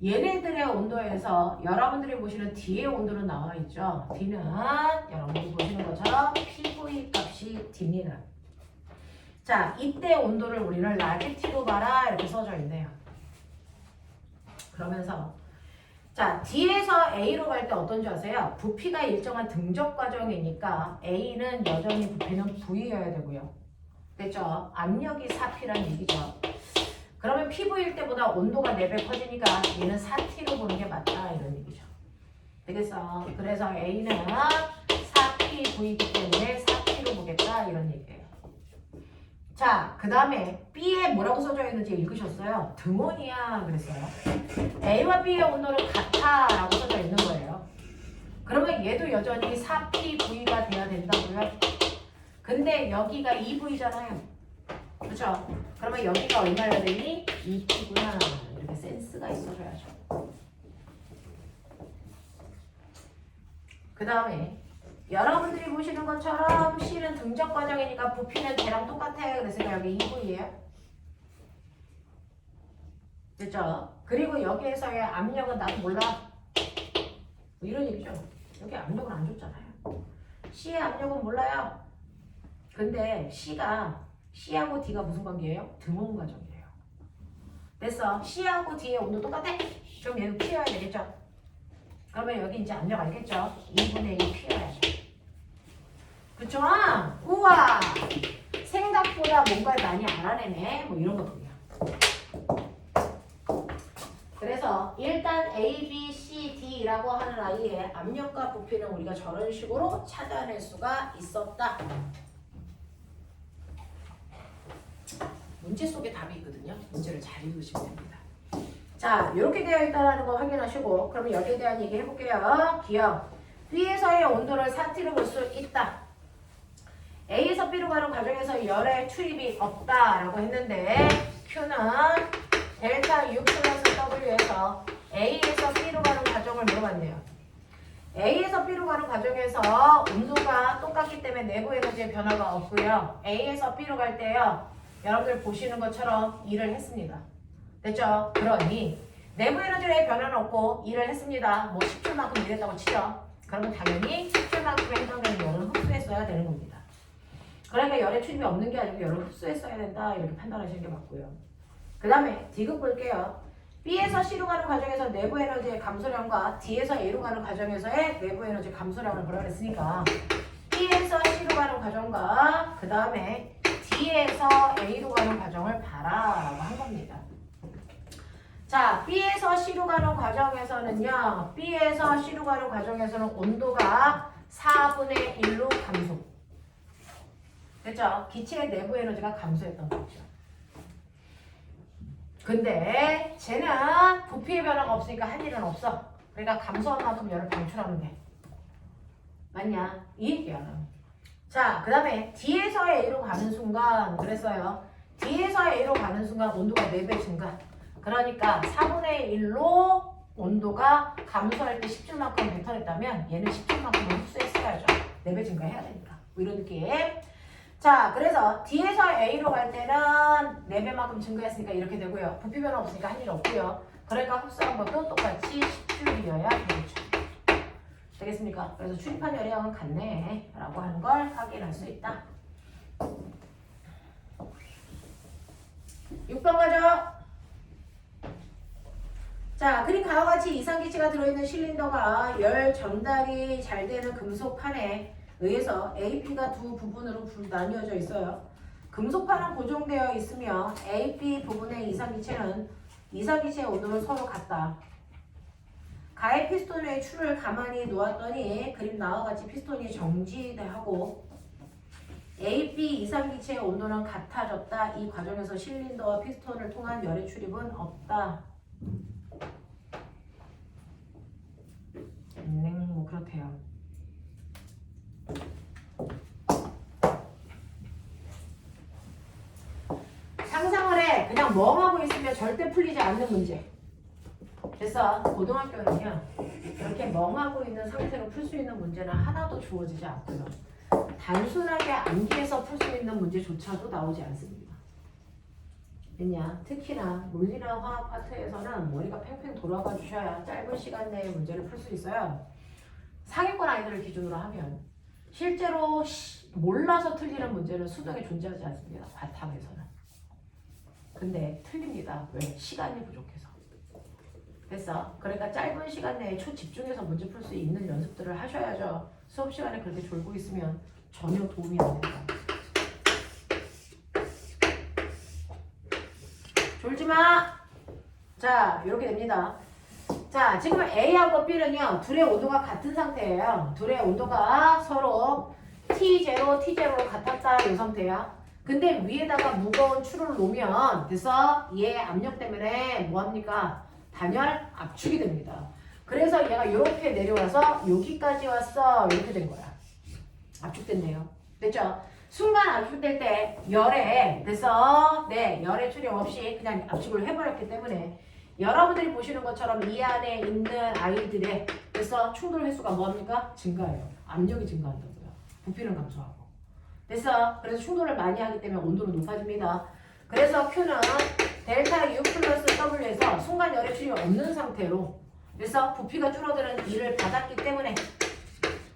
얘네들의 온도에서 여러분들이 보시는 D의 온도는 나와 있죠. D는 여러분들이 보시는 것처럼 PV 값이 D입니다. 자, 이때 온도를 우리는 라지 T로 봐라 이렇게 써져 있네요. 그러면서 자, D에서 A로 갈 때 어떤지 아세요? 부피가 일정한 등적 과정이니까 A는 여전히 부피는 V여야 되고요. 됐죠? 압력이 4P란 얘기죠. 그러면 PV일 때보다 온도가 4배 커지니까 얘는 4T로 보는 게 맞다 이런 얘기죠. 되겠어? 그래서 A는 4PV이기 때문에 4T로 보겠다 이런 얘기예요. 자, 그 다음에 B에 뭐라고 써져 있는지 읽으셨어요? 등온이야 그랬어요. A와 B의 온도는 같아 라고 써져 있는 거예요. 그러면 얘도 여전히 4PV가 돼야 된다고요. 근데 여기가 2V잖아요. 그렇죠? 그러면 여기가 얼마나 되니? 2P구나. 이렇게 센스가 있어줘야죠. 그 다음에 여러분들이 보시는 것처럼 C는 등적 과정이니까 부피는 걔랑 똑같아요. 그래서 여기 2V예요. 됐죠? 그리고 여기에서의 압력은 나도 몰라. 뭐 이런 얘기죠. 여기 압력은 안 줬잖아요. C의 압력은 몰라요. 근데 C하고 D가 무슨 관계예요? 등온 과정이에요. 됐어. C하고 D의 온도 똑같아? 그럼 얘도 P여야 되겠죠? 그러면 여기 이제 압력 알겠죠? 2분의 1 P여야죠. 그쵸? 우와! 생각보다 뭔가를 많이 알아내네. 뭐 이런 거군요. 그래서 일단 A, B, C, D라고 하는 아이의 압력과 부피는 우리가 저런 식으로 찾아낼 수가 있었다. 문제 속에 답이 있거든요. 문제를 잘 읽으시면 됩니다. 자, 이렇게 되어 있다는 거 확인하시고 그러면 여기에 대한 얘기 해볼게요. 기억. B에서의 온도를 4T로 볼 수 있다. A에서 B로 가는 과정에서 열의 출입이 없다라고 했는데 Q는 델타 U 플러스 W에서 A에서 B로 가는 과정을 물어봤네요. A에서 B로 가는 과정에서 온도가 똑같기 때문에 내부 에너지의 변화가 없고요. A에서 B로 갈 때요. 여러분들 보시는 것처럼 일을 했습니다. 됐죠? 그러니 내부 에너지의 변화는 없고 일을 했습니다. 뭐 10줄만큼 일했다고 치죠. 그러면 당연히 10줄만큼에 해당되는 열을 흡수했어야 되는 겁니다. 그러니까 열의 출입이 없는 게 아니고 열을 흡수했어야 된다 이렇게 판단하시는 게 맞고요. 그 다음에 D급 볼게요. B에서 C로 가는 과정에서 내부 에너지의 감소량과 D에서 A로 가는 과정에서의 내부 에너지 감소량을 보라 그랬으니까 B에서 C로 가는 과정과 그 다음에 D에서 A로 가는 과정을 봐라 라고 한 겁니다. 자, B에서 C로 가는 과정에서는요. B에서 C로 가는 과정에서는 온도가 4분의 1로 감소. 됐죠? 기체의 내부 에너지가 감소했던 거죠. 근데 쟤는 부피의 변화가 없으니까 할 일은 없어. 그러니까 감소한 만큼 열을 방출하면 돼. 맞냐? 이 얘기야. 자, 그 다음에 D에서 A로 가는 순간 그랬어요. D에서 A로 가는 순간 온도가 4배 증가. 그러니까 4분의 1로 온도가 감소할 때 10줄만큼 뱉어냈다면 얘는 10줄만큼은 흡수했어야죠. 4배 증가해야 되니까. 뭐 이런 느낌. 자, 그래서 D에서 A로 갈 때는 4배만큼 증가했으니까 이렇게 되고요. 부피 변화 없으니까 할 일 없고요. 그러니까 흡수한 것도 똑같이 10줄이어야 되겠죠. 되겠습니까? 그래서 출입한 열량은 같네 라고 하는 걸 확인할 수 있다. 6번 가죠. 자, 그림 가와 같이 이산기체가 들어있는 실린더가 열 전달이 잘 되는 금속판에 의해서 AP가 두 부분으로 나뉘어져 있어요. 금속판은 고정되어 있으며 AP 부분의 이산기체는 이산기체의 온도는 서로 같다. 가해 피스톤의 추를 가만히 놓았더니 그림 나와 같이 피스톤이 정지하고 AP 이산기체의 온도는 같아졌다. 이 과정에서 실린더와 피스톤을 통한 열의 출입은 없다. 뭐 그렇대요. 상상을 해. 그냥 멍하고 있으면 절대 풀리지 않는 문제. 그래서 고등학교는요. 이렇게 멍하고 있는 상태로 풀 수 있는 문제는 하나도 주어지지 않고요. 단순하게 암기해서 풀 수 있는 문제조차도 나오지 않습니다. 왜냐? 특히나 물리나 화학 파트에서는 머리가 팽팽 돌아가 주셔야 짧은 시간 내에 문제를 풀 수 있어요. 상위권 아이들을 기준으로 하면 실제로 몰라서 틀리는 문제는 수능에 존재하지 않습니다. 바탕에서는. 근데 틀립니다. 왜? 시간이 부족해서. 됐어? 그러니까 짧은 시간 내에 초집중해서 문제 풀 수 있는 연습들을 하셔야죠. 수업 시간에 그렇게 졸고 있으면 전혀 도움이 안 됩니다. 졸지 마! 자, 이렇게 됩니다. 자, 지금 A하고 B는요, 둘의 온도가 같은 상태예요. 둘의 온도가 서로 T0, T0로 같았다, 이 상태야. 근데 위에다가 무거운 추를 놓으면, 그래서 얘 압력 때문에 뭐합니까? 단열 압축이 됩니다. 그래서 얘가 이렇게 내려와서 여기까지 왔어. 이렇게 된 거야. 압축됐네요. 됐죠? 순간 압축될 때 열에 그래서 열의 출입 없이 그냥 압축을 해버렸기 때문에 여러분들이 보시는 것처럼 이 안에 있는 아이들의 그래서 충돌 횟수가 뭐합니까? 증가해요. 압력이 증가한다고요. 부피는 감소하고. 그래서 충돌을 많이 하기 때문에 온도는 높아집니다. 그래서 Q는 델타 U 플러스 W에서 순간 열의 출입이 없는 상태로 그래서 부피가 줄어드는 일을 받았기 때문에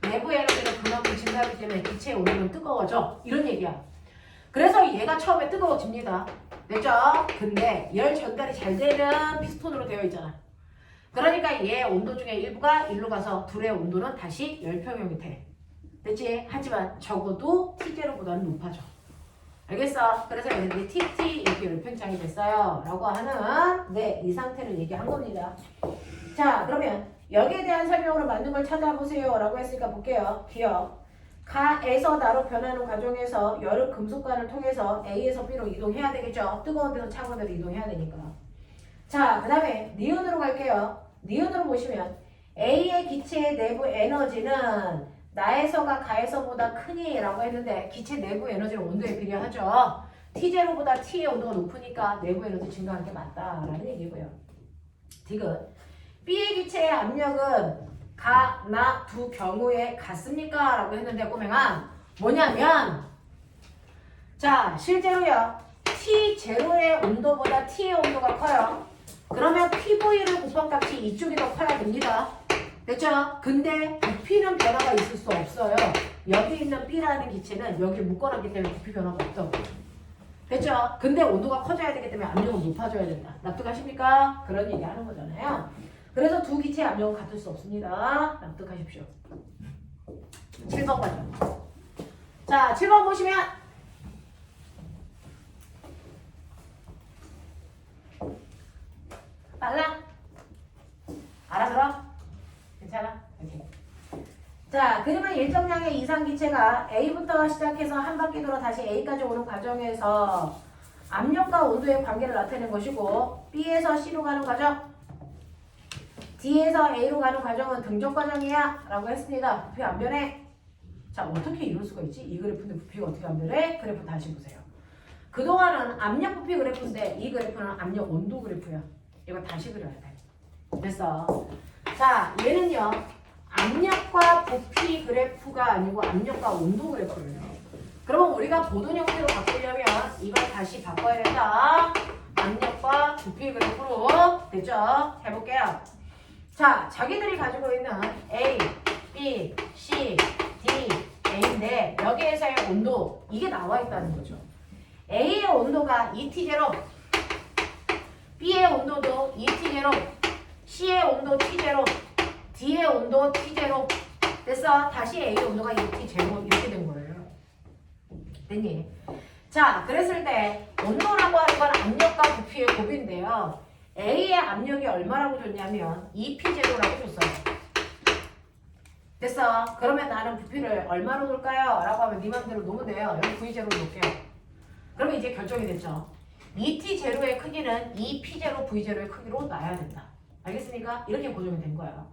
내부 에너지는 그만큼 증가하기 때문에 기체의 온도는 뜨거워져. 이런 얘기야. 그래서 얘가 처음에 뜨거워집니다. 됐죠? 근데 열 전달이 잘 되는 피스톤으로 되어 있잖아. 그러니까 얘 온도 중에 일부가 일로 가서 둘의 온도는 다시 열평형이 돼. 됐지? 하지만 적어도 T0보다는 높아져. 알겠어? 그래서 얘네들이 TT 이렇게 열팽창이 됐어요. 라고 하는 이 상태를 얘기한 겁니다. 자, 그러면 여기에 대한 설명으로 맞는 걸 찾아보세요. 라고 했으니까 볼게요. 기억. 가에서 나로 변하는 과정에서 열은 금속관을 통해서 A에서 B로 이동해야 되겠죠. 뜨거운 데서 차가운 데로 이동해야 되니까. 자, 그 다음에 니은으로 갈게요. 니은으로 보시면 A의 기체의 내부 에너지는 나에서가 가에서보다 크니 라고 했는데 기체 내부 에너지는 온도에 비례하죠. T0보다 T의 온도가 높으니까 내부 에너지 증가하는 게 맞다라는 얘기고요. 디귿. B의 기체의 압력은 가, 나 두 경우에 같습니까? 라고 했는데 꼬맹아 뭐냐면 자 실제로요 T0의 온도보다 T의 온도가 커요. 그러면 PV를 곱한 값이 이쪽이 더 커야 됩니다. 됐죠? 근데 부피는 변화가 있을 수 없어요. 여기 있는 B라는 기체는 여기 묶어놨기 때문에 부피 변화가 없다고. 됐죠? 근데 온도가 커져야 되기 때문에 압력은 높아져야 된다. 납득하십니까? 그런 얘기 하는 거잖아요. 그래서 두 기체의 압력은 같을 수 없습니다. 납득하십시오. 7번 가죠. 자, 7번 보시면 빨라? 알아들어? 괜찮아? 오케이. 자, 그러면 일정량의 이상 기체가 A부터 시작해서 한 바퀴 돌아 다시 A까지 오는 과정에서 압력과 온도의 관계를 나타내는 것이고 B에서 C로 가는 과정, D에서 A로 가는 과정은 등적 과정이야 라고 했습니다. 부피 안 변해. 자, 어떻게 이럴 수가 있지? 이 그래프인데 부피가 어떻게 안 변해? 그래프 다시 보세요. 그동안은 압력 부피 그래프인데 이 그래프는 압력 온도 그래프야. 이거 다시 그려야 돼. 됐어. 자, 얘는요. 압력과 부피 그래프가 아니고 압력과 온도 그래프예요. 그러면 우리가 보던 형태로 바꾸려면 이걸 다시 바꿔야 된다. 압력과 부피 그래프로. 됐죠? 해볼게요. 자, 자기들이 가지고 있는 A, B, C, D, A인데 여기에서의 온도 이게 나와 있다는 거죠. A의 온도가 ET0, B의 온도도 ET0, C의 온도 T0, D의 온도 T0. 됐어? 다시 A 온도가 ET0 이렇게 된 거예요. 됐니? 자, 그랬을 때 온도라고 하는 건 압력과 부피의 곱인데요. A의 압력이 얼마라고 줬냐면 EP0라고 줬어요. 됐어? 그러면 나는 부피를 얼마로 놓을까요? 라고 하면 네 맘대로 놓으면 돼요. 여기 V0로 놓을게요. 그러면 이제 결정이 됐죠. ET0의 크기는 EP0, V0의 크기로 놔야 된다. 알겠습니까? 이렇게 고정이 된 거예요.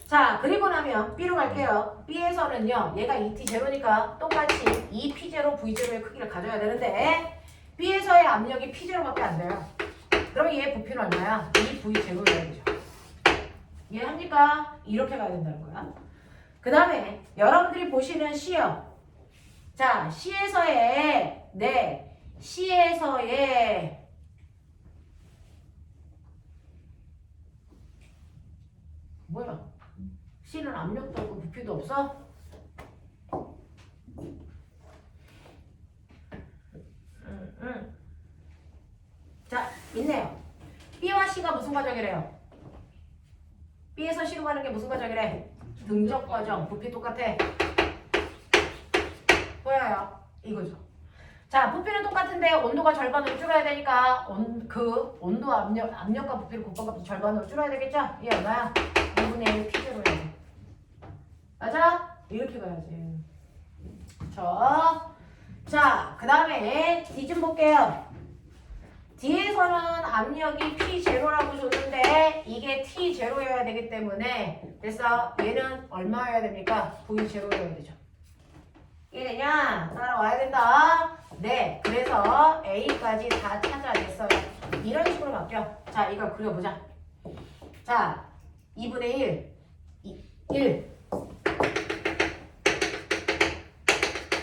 자, 그리고 나면 B로 갈게요. B에서는요. 얘가 ET0니까 똑같이 EP0, V0의 크기를 가져야 되는데 B에서의 압력이 P0밖에 안 돼요. 그럼 얘 부피는 얼마야? EV0로 해야 되죠. 이해합니까? 이렇게 가야 된다는 거야. 그 다음에 여러분들이 보시는 C요. 자, C에서의 C에서의 뭐야? C는 압력도 없고 부피도 없어? 자, 있네요. B와 C가 무슨 과정이래요? B에서 C로 가는 게 무슨 과정이래? 등적 과정. 부피 똑같아. 보여요? 이거죠. 자, 부피는 똑같은데 온도가 절반으로 줄어야 되니까 온도 압력과 부피를 곱한 절반으로 줄어야 되겠죠? 이게 얼마야? 2분의 1 P제로 해야 돼. 맞아? 이렇게 가야지. 그쵸? 자, 그 다음에 D 좀 볼게요. D에서는 압력이 P0라고 줬는데 이게 T0여야 되기 때문에 됐어? 얘는 얼마여야 됩니까? V0여야 되죠. 이해되냐? 따라와야 된다. 네, 그래서 A까지 다 찾아냈어요. 이런 식으로 바뀌어. 자, 이걸 그려보자. 자, 2분의 1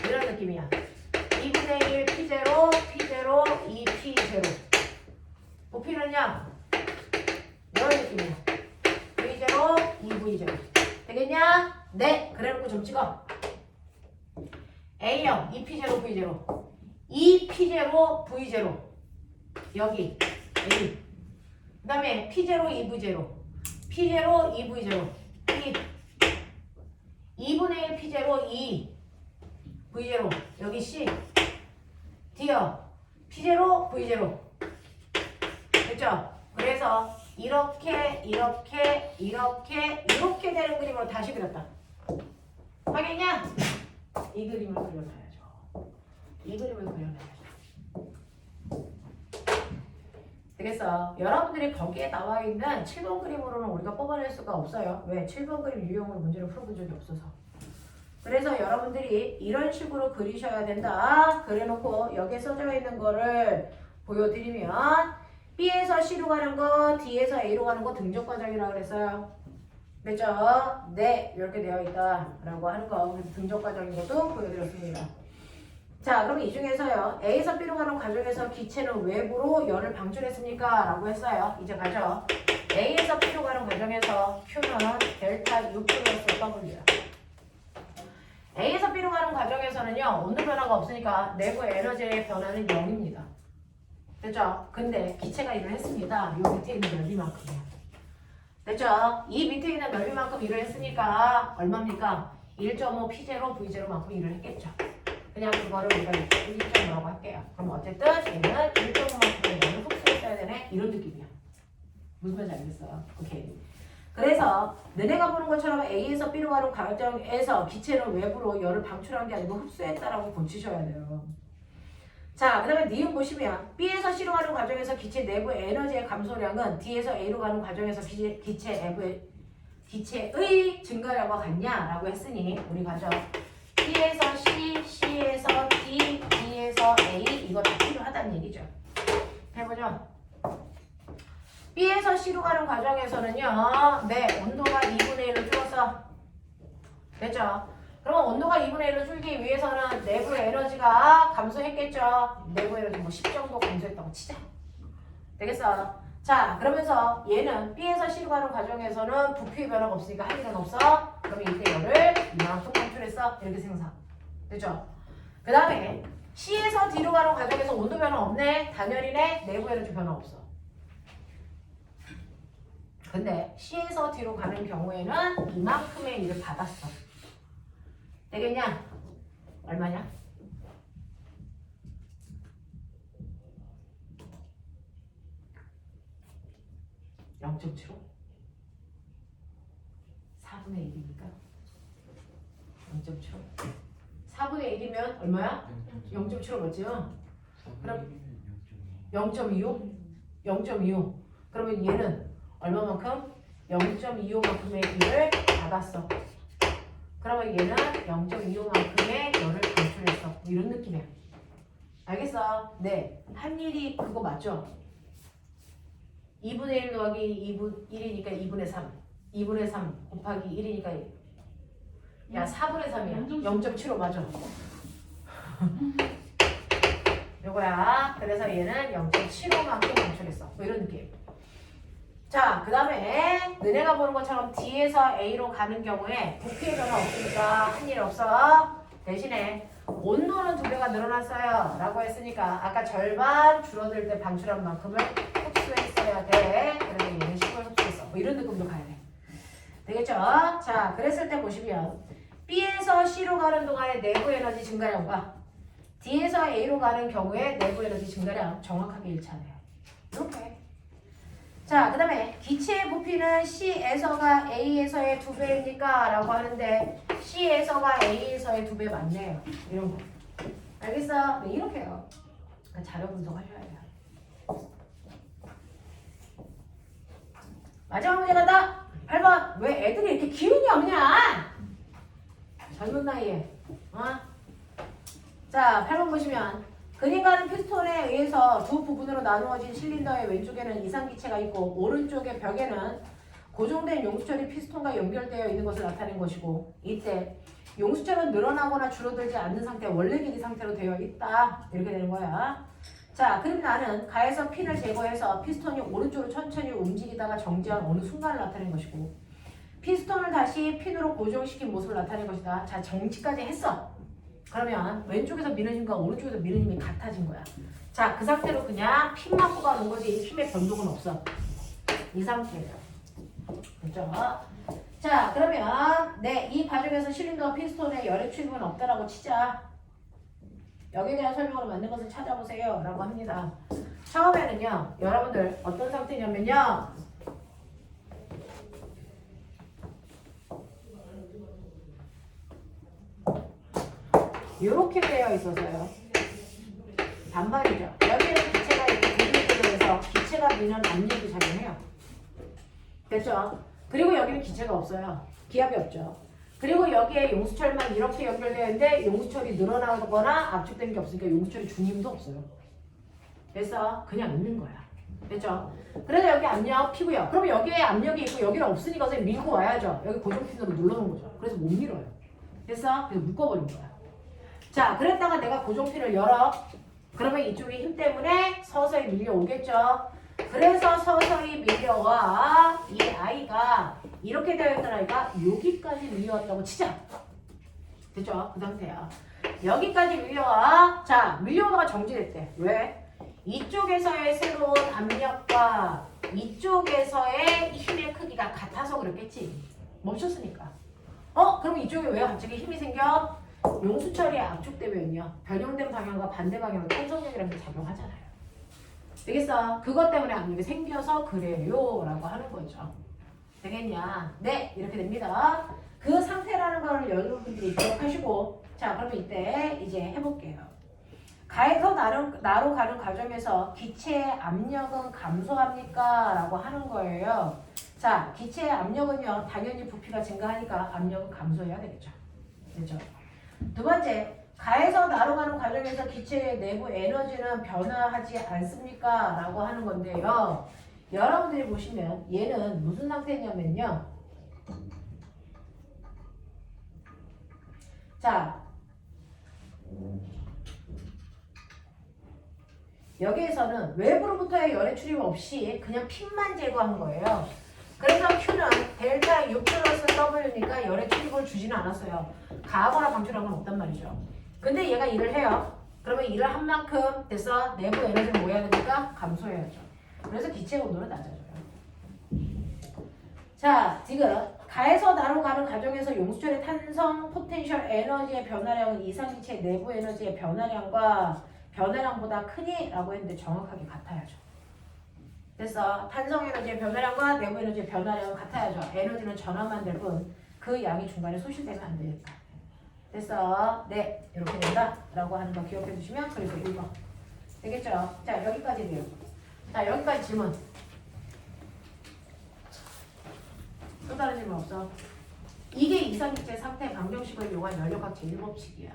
이런 느낌이야. 2분의 1 P0, P0, 2 P0. 부피는요 이런 느낌이야. V0, 2V0 되겠냐? 네, 그래놓고 좀 찍어. A형 2P0, V0 2P0, V0 여기 A. 그 다음에 P0, 2V0 P0, 2V0 2분의 1 P0, 2 V0 여기 C D요 P0, V0 됐죠? 그래서 이렇게 되는 그림으로 다시 그렸다. 하겠냐? 이 그림을 그려놔야죠. 이 그림을 그려놔야죠. 되겠어? 여러분들이 거기에 나와 있는 7번 그림으로는 우리가 뽑아낼 수가 없어요. 왜? 7번 그림 유형으로 문제를 풀어본 적이 없어서. 그래서 여러분들이 이런 식으로 그리셔야 된다. 그래놓고 여기에 써져 있는 거를 보여드리면 B에서 C로 가는 거, D에서 A로 가는 거 등적 과정이라고 그랬어요. 됐죠? 네, 이렇게 되어 있다 라고 하는 거. 그래서 등적 과정인 것도 보여드렸습니다. 자, 그럼 이 중에서요. A에서 B로 가는 과정에서 기체는 외부로 열을 방출했습니까? 라고 했어요. 이제 가죠. A에서 B로 가는 과정에서 Q는 델타 U 플러스 W야. A에서 B로 가는 과정에서는요. 온도 변화가 없으니까 내부 에너지의 변화는 0입니다. 됐죠? 근데 기체가 일을 했습니다. 요 밑에 있는 넓이만큼이야. 됐죠? 이 밑에 있는 넓이만큼 일을 했으니까 얼마입니까? 1.5 P0 V0만큼 일을 했겠죠. 그냥 그거를 우리가 1.5라고 할게요. 그럼 어쨌든 얘는 1.5만큼의 열을 흡수했어야 되네? 이런 느낌이야. 무슨 말인지 알겠어요? 오케이. 그래서 너네가 보는 것처럼 A에서 B로 가는 과정에서 기체는 외부로 열을 방출한 게 아니고 흡수했다라고 고치셔야 돼요. 자, 그 다음에 니은 보시면 B에서 C로 가는 과정에서 기체 내부 에너지의 감소량은 D에서 A로 가는 과정에서 기체의 증가량과 같냐라고 했으니 우리 가죠. B에서 C, C에서 D, D에서 A 이거 다 필요하다는 얘기죠. 해보죠. B에서 C로 가는 과정에서는요. 네, 온도가 2분의 1로 줄었어. 됐죠? 그럼 온도가 2분의 1로 줄기 위해서는 내부 에너지가 감소했겠죠? 내부 에너지 뭐 10 정도 감소했다고 치자. 되겠어? 자, 그러면서 얘는 B에서 C로 가는 과정에서는 부피의 변화가 없으니까 할 일은 없어. 그러면 이때 열을 이만큼 방출했어. 이렇게 생산. 됐죠? 그 다음에 C에서 D로 가는 과정에서 온도 변화 없네. 단열이네. 내부 에너지 변화 없어. 근데 C에서 D로 가는 경우에는 이만큼의 일을 받았어. 되겠냐? 얼마냐? (0.75) 4분의 1이니까 0.75 4분의 1이면 얼마야? 0.75 맞죠? 그럼 0.25? 0.25 그러면 얘는 얼마만큼? 0.25만큼의 일을 받았어. 그러면 얘는 0.25만큼의 열을 방출했어. 이런 느낌이야. 알겠어? 네. 한 일이 그거 맞죠? 2분의 1 더하기 1이니까 2분의 3. 2분의 3 곱하기 1이니까 1. 야, 4분의 3이야. 0.75 맞아. 요거야. 그래서 얘는 0.75만큼 방출했어. 뭐 이런 느낌. 자, 그 다음에 너네가 보는 것처럼 D에서 A로 가는 경우에 부피의 변화 없으니까 한 일 없어. 대신에 온도는 2배가 늘어났어요 라고 했으니까 아까 절반 줄어들 때 방출한 만큼을 흡수했어야 돼. 그래서 얘는 10을 흡수했어. 뭐 이런 느낌도 가야 돼. 되겠죠? 자, 그랬을 때 보시면 B에서 C로 가는 동안의 내부 에너지 증가량과 D에서 A로 가는 경우에 내부 에너지 증가량 정확하게 일치하네요. 이렇게. 자, 그 다음에 기체의 부피는 C에서가 A에서의 2배입니까? 라고 하는데 C에서가 A에서의 2배 맞네요. 이런 거. 알겠어? 네, 이렇게요. 자료 분석하셔야 돼요. 마지막 문제 간다. 8번. 왜 애들이 이렇게 기운이 없냐? 젊은 나이에. 자, 8번 보시면 그림 가는 피스톤에 의해서 두 부분으로 나누어진 실린더의 왼쪽에는 이상기체가 있고 오른쪽의 벽에는 고정된 용수철이 피스톤과 연결되어 있는 것을 나타낸 것이고 이때 용수철은 늘어나거나 줄어들지 않는 상태 원래 길이 상태로 되어 있다. 이렇게 되는 거야. 자, 그럼 나는 가에서 핀을 제거해서 피스톤이 오른쪽으로 천천히 움직이다가 정지한 어느 순간을 나타낸 것이고 피스톤을 다시 핀으로 고정시킨 모습을 나타낸 것이다. 자, 정지까지 했어. 그러면 왼쪽에서 미는 힘과 오른쪽에서 미는 힘이 같아진 거야. 자, 그 상태로 그냥 핀만 뽑아놓은 거지 힘의 변동은 없어. 이 상태예요. 그렇죠? 자, 그러면 네, 이 과정에서 실린더와 피스톤에 열의 출입은 없다라고 치자. 여기에 대한 설명으로 맞는 것을 찾아보세요 라고 합니다. 처음에는요, 여러분들 어떤 상태냐면요, 이렇게 되어 있어서요. 반반이죠. 여기에는 기체가 이렇게 구조되어서 기체가 미는 압력이 작용해요. 됐죠? 그리고 여기는 기체가 없어요. 기압이 없죠. 그리고 여기에 용수철만 이렇게 연결되어 있는데 용수철이 늘어나거나 압축되는 게 없으니까 용수철이 준 힘도 없어요. 그래서 그냥 있는 거야. 됐죠? 그래서 여기 압력 P고요. 그럼 여기에 압력이 있고 여기는 없으니까 선생님 밀고 와야죠. 여기 고정핀으로 눌러놓은 거죠. 그래서 못 밀어요. 됐어? 그래서 묶어버린 거야. 자, 그랬다가 내가 고정피를 열어. 그러면 이쪽에 힘 때문에 서서히 밀려오겠죠. 그래서 서서히 밀려와. 이 아이가 이렇게 되어 있는 아이가 여기까지 밀려왔다고 치자. 됐죠? 그 상태야. 여기까지 밀려와. 자, 밀려오다가 정지됐대. 왜? 이쪽에서의 새로운 압력과 이쪽에서의 힘의 크기가 같아서 그렇겠지. 멈췄으니까. 그럼 이쪽에 왜 갑자기 힘이 생겨? 용수철이 압축되면요. 변형된 방향과 반대 방향으로 탄성력이라는 게 작용하잖아요. 되겠어? 그것 때문에 압력이 생겨서 그래요. 라고 하는 거죠. 되겠냐? 네, 이렇게 됩니다. 그 상태라는 걸 여러분들이 기억하시고, 자, 그러면 이때 이제 해볼게요. 가에서 나로 가는 과정에서 기체의 압력은 감소합니까? 라고 하는 거예요. 자, 기체의 압력은요, 당연히 부피가 증가하니까 압력은 감소해야 되겠죠. 그렇죠? 두 번째, 가에서 나로 가는 과정에서 기체의 내부 에너지는 변화하지 않습니까? 라고 하는 건데요. 여러분들이 보시면 얘는 무슨 상태냐면요. 자, 여기에서는 외부로부터의 열의 출입 없이 그냥 핀만 제거한 거예요. 그래서 Q는 델타 U 플러스 W니까 열의 출입을 주지는 않았어요. 가하거나 방출한 건 없단 말이죠. 근데 얘가 일을 해요. 그러면 일을 한 만큼 돼서 내부 에너지는 뭐 해야 됩니까? 감소해야죠. 그래서 기체 온도는 낮아져요. 자, 지금 가에서 나로 가는 과정에서 용수철의 탄성 포텐셜 에너지의 변화량은 이상기체 내부 에너지의 변화량보다 크니? 라고 했는데 정확하게 같아야죠. 그래서 탄성 에너지의 변화량과 내부 에너지의 변화량은 같아야죠. 에너지는 전환만 될 뿐 그 양이 중간에 소실되면 안 되겠다. 됐어. 네, 이렇게 된다. 라고 하는 거 기억해 주시면 그래서 1번. 되겠죠? 자, 여기까지 돼요. 자, 여기까지 질문. 또 다른 질문 없어? 이게 이상기체 상태 방정식을 이용한 연력학 제1법칙이야.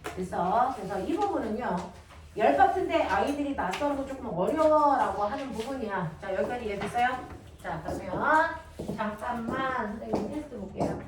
그래서 이 부분은요. 열 파트인데 아이들이 낯설어서 조금 어려워라고 하는 부분이야. 자, 여기까지 이해됐어요? 자, 그러면 잠깐만 선생님 테스트 볼게요.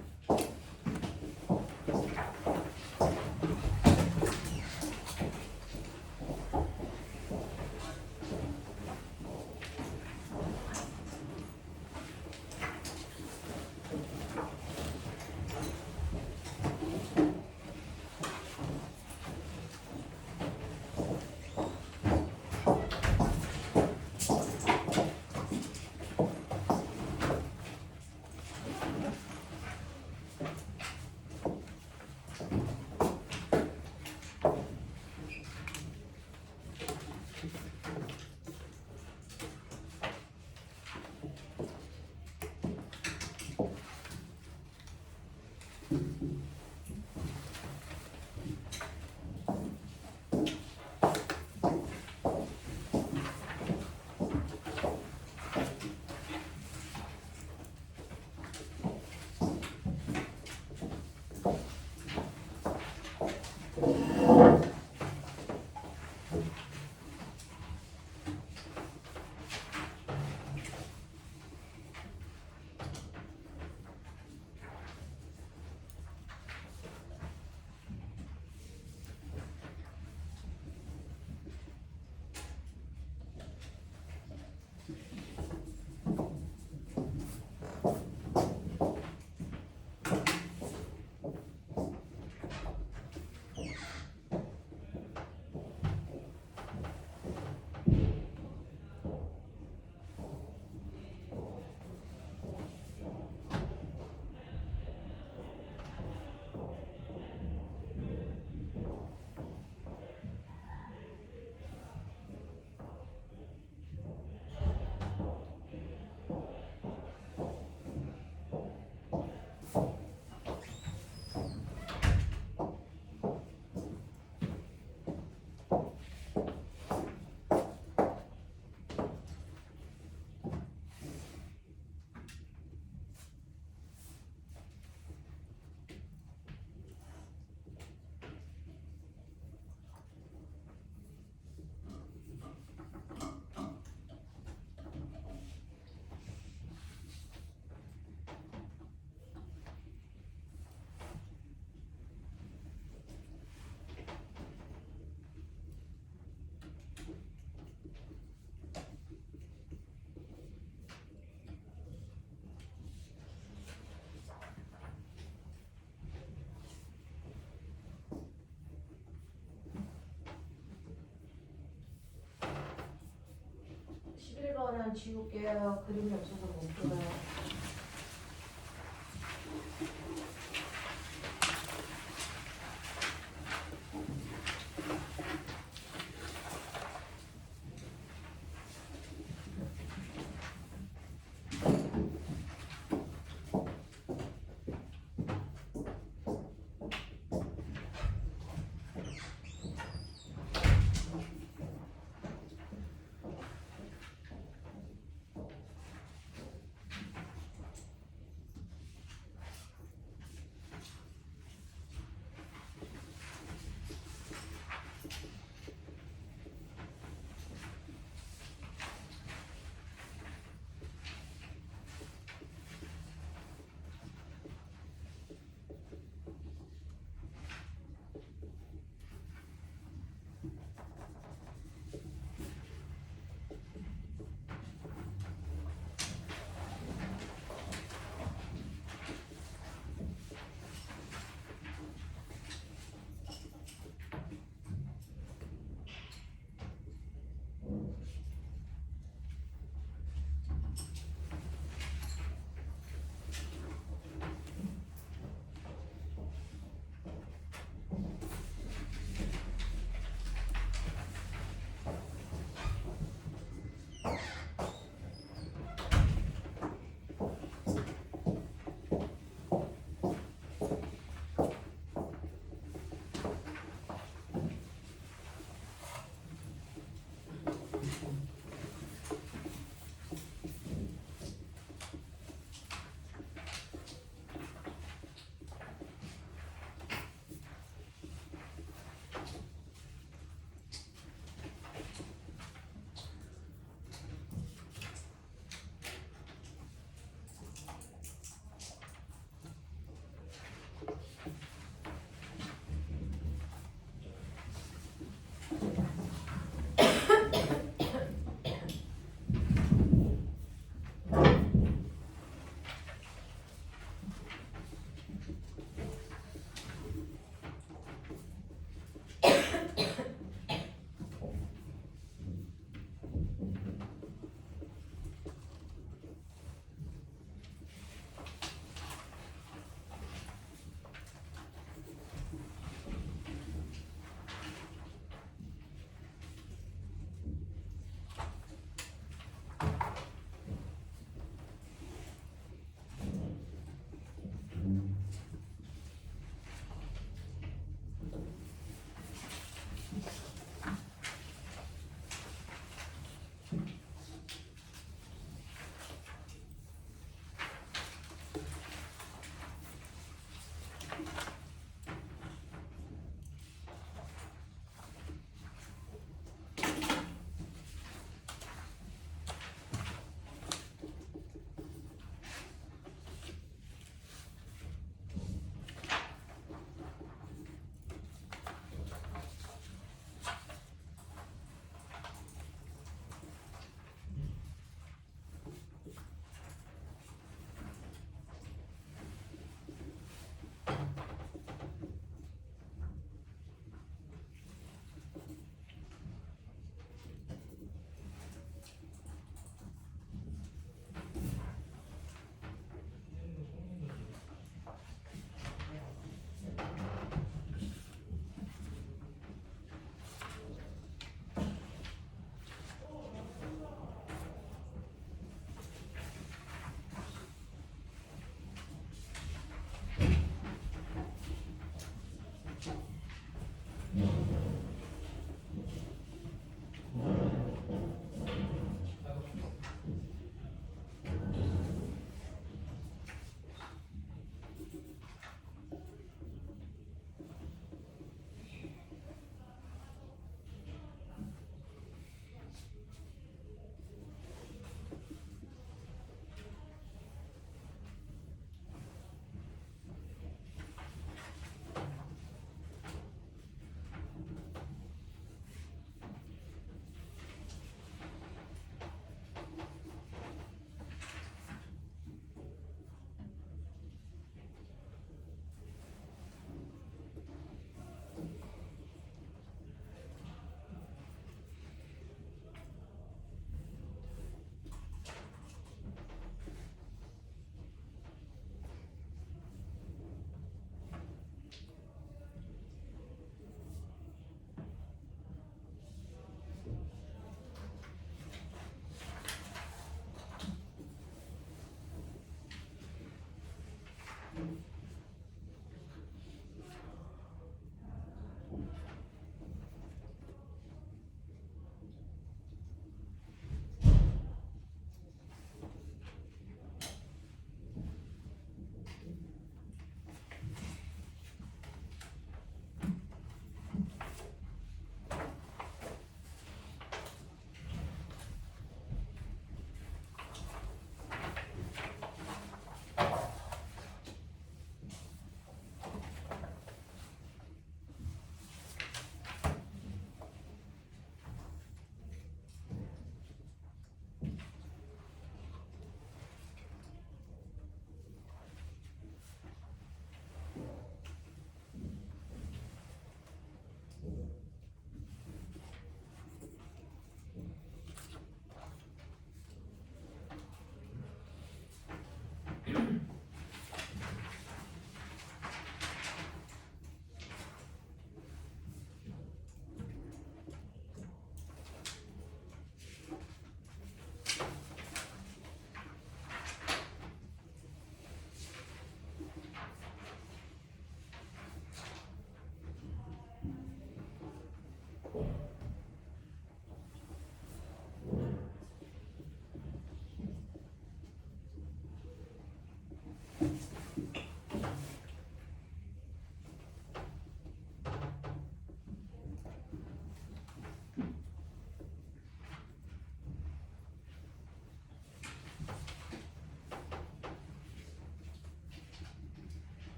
하나만 지울게요. 그림이 없어서 못 보여요.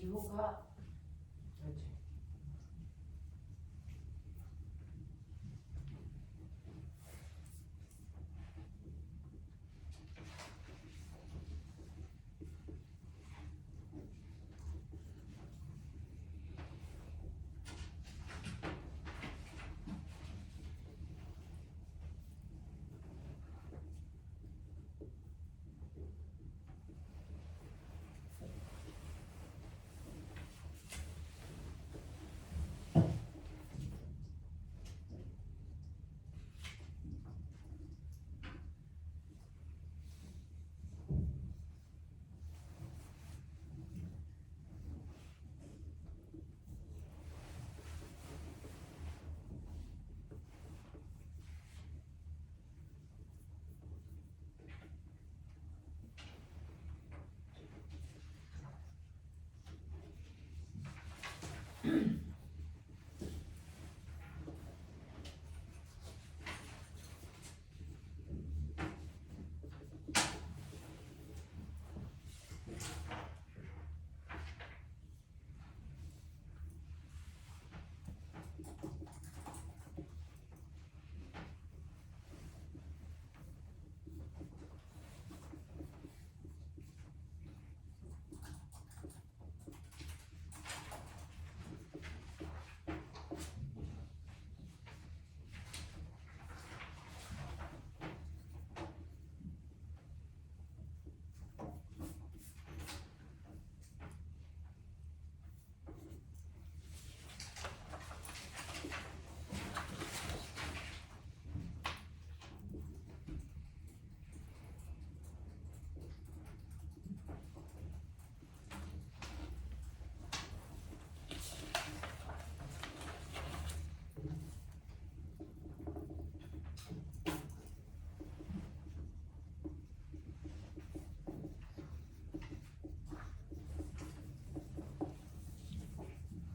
기호가 그렇지.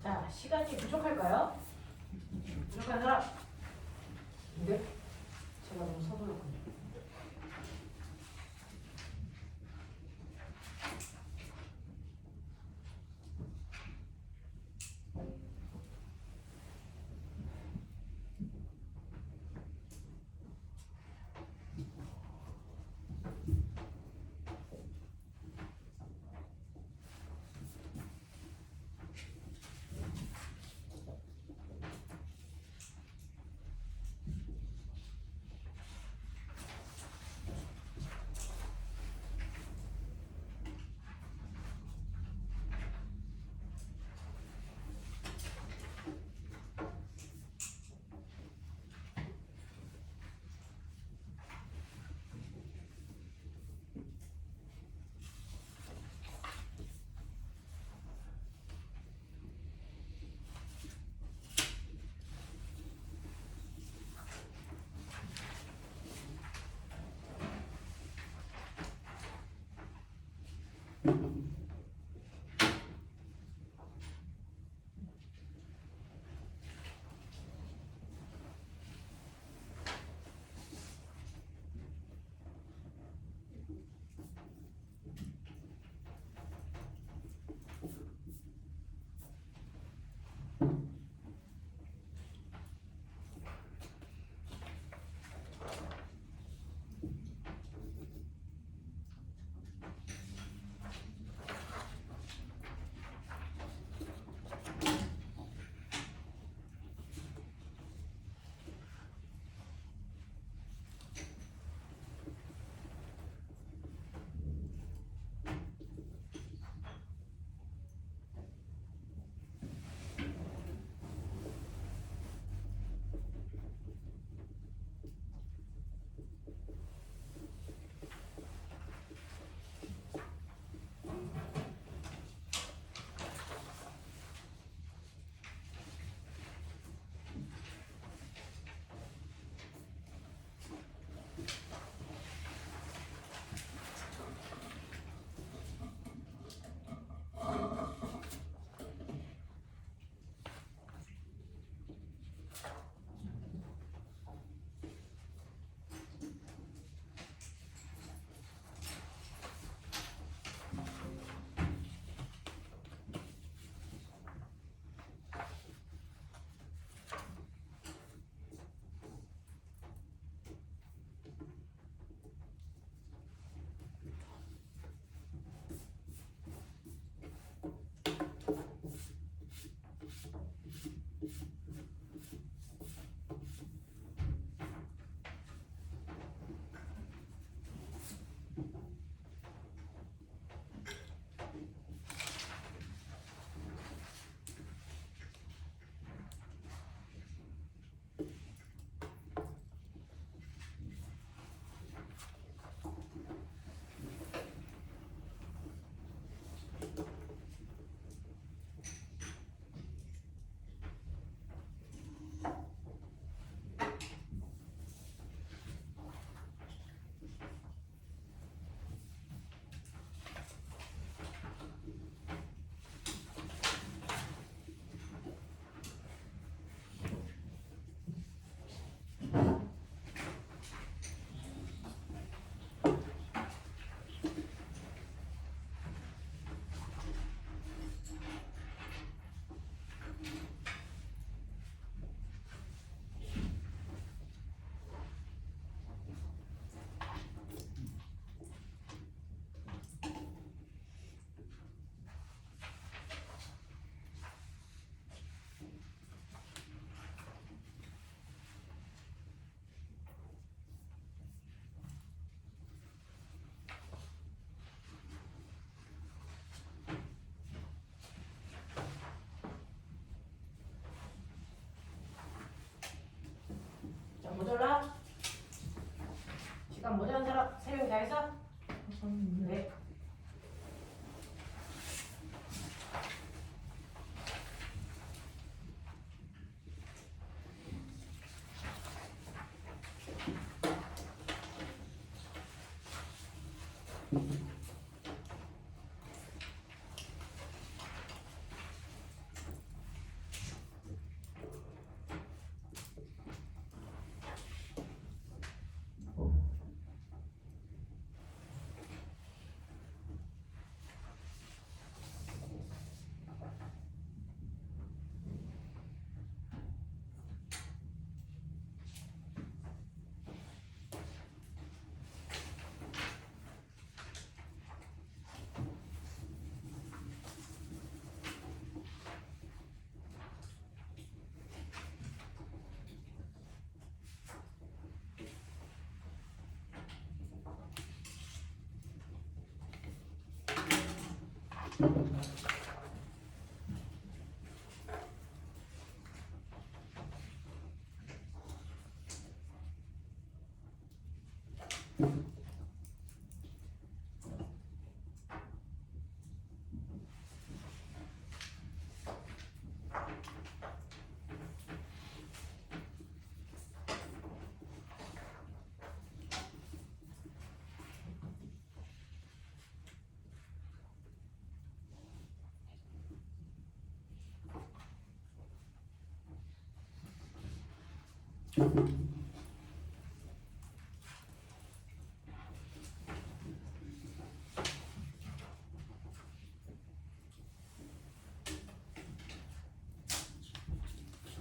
자, 시간이 부족할까요? 부족한 사람? 네? 제가 너무 서둘렀군요.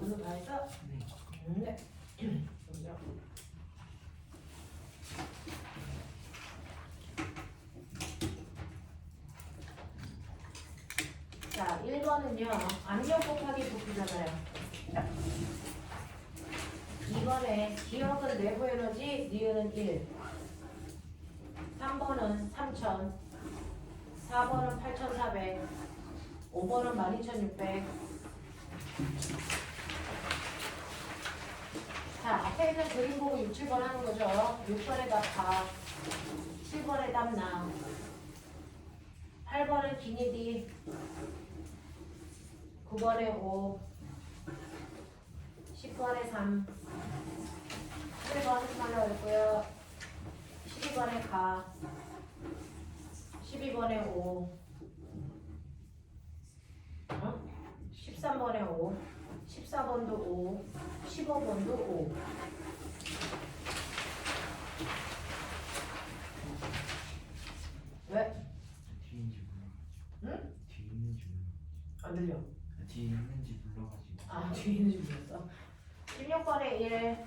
오늘 다 했어? 네. 먼저. 자, 1번은요. 압력 곱하기 부피잖아요. 2번에 기억은 내부 에너지, 니은은 1. 3번은 3000. 4번은 8400. 5번은 12600. 자, 앞에 있는 그림 보고 6, 7번 하는 거죠. 6번에 답 가. 7번에 답 나. 8번은 기니디. 9번에 5. 10번에 3. 11번 하려고 했고요. 12번에 가. 12번에 5. 13번에 5. 14번도 5. 15번도 5. 왜? 뒤에 있는지 몰라. 응? 뒤에 있는지 몰라. 안 들려. 뒤에 있는지 몰라가지고. 아, 뒤에 있는 줄 몰랐어. 16번에 1.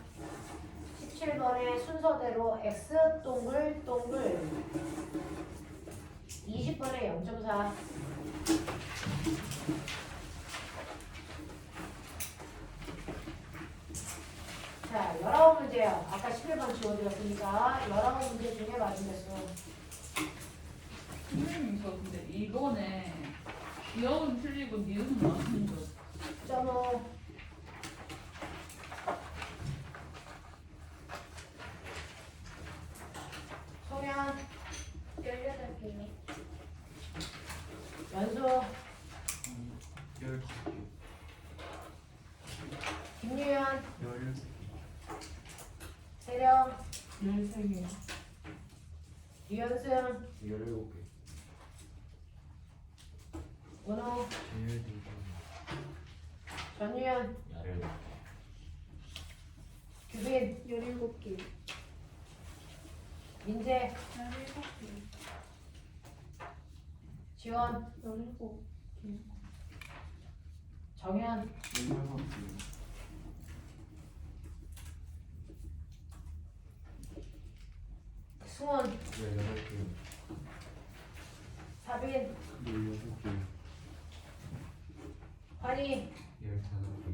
17번에 순서대로 X 동글 동글. 20번에 0.4. 자, 19문제요. 아까 11번 지워드렸으니까 19문제 중에 맞은 개수. 선생님 저 근데 이번에 기억은 틀리고 니은은 맞는 거. 9.5. 소면 18개. 연수. 12개. 김유연 16개. 세령 13개. 유연승 17개. 은호 제일대전. 전유연 17개. 규빈 17개. 민재 17개. 지원 17개. 정현 17개. 수원 18개. 사빈 16개. 환희 15개.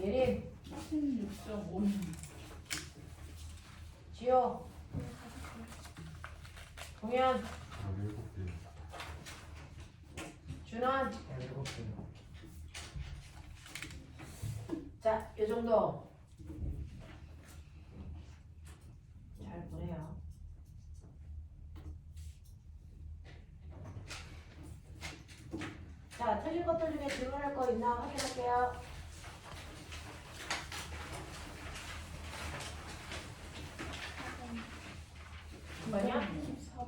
예린 16.5. 지호 동현 17개. 준환 17개. 자, 이 정도 잘 보내요. 자, 틀린 것들 중에 질문할 거 있나 확인할게요. 뭐냐? 14번.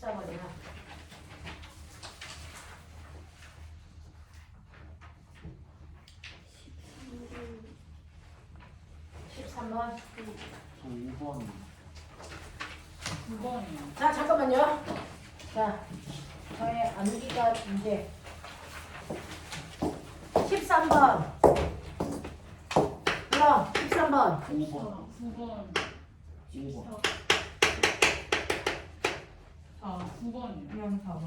14번이야. 13번. 저 5번. 9번이요. 자, 잠깐만요. 자, 저의 암기가 이제 13번. 그럼 13번. 5번. 9번. 5번. 9번이요. 그냥 4번.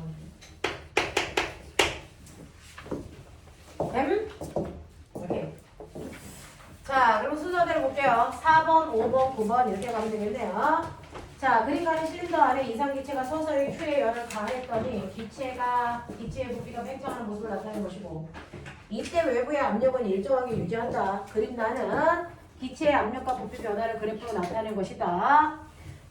오케이. 자, 그럼 순서대로 볼게요. 4번, 5번, 9번 이렇게 가면 되겠네요. 자, 그러니까 실린더 안에 이상기체가 서서히 Q의 열을 가했더니 기체의 부피가 팽창하는 모습을 나타내는 것이고, 이때 외부의 압력은 일정하게 유지한다. 그린다는 기체의 압력과 부피 변화를 그래프로 나타내는 것이다.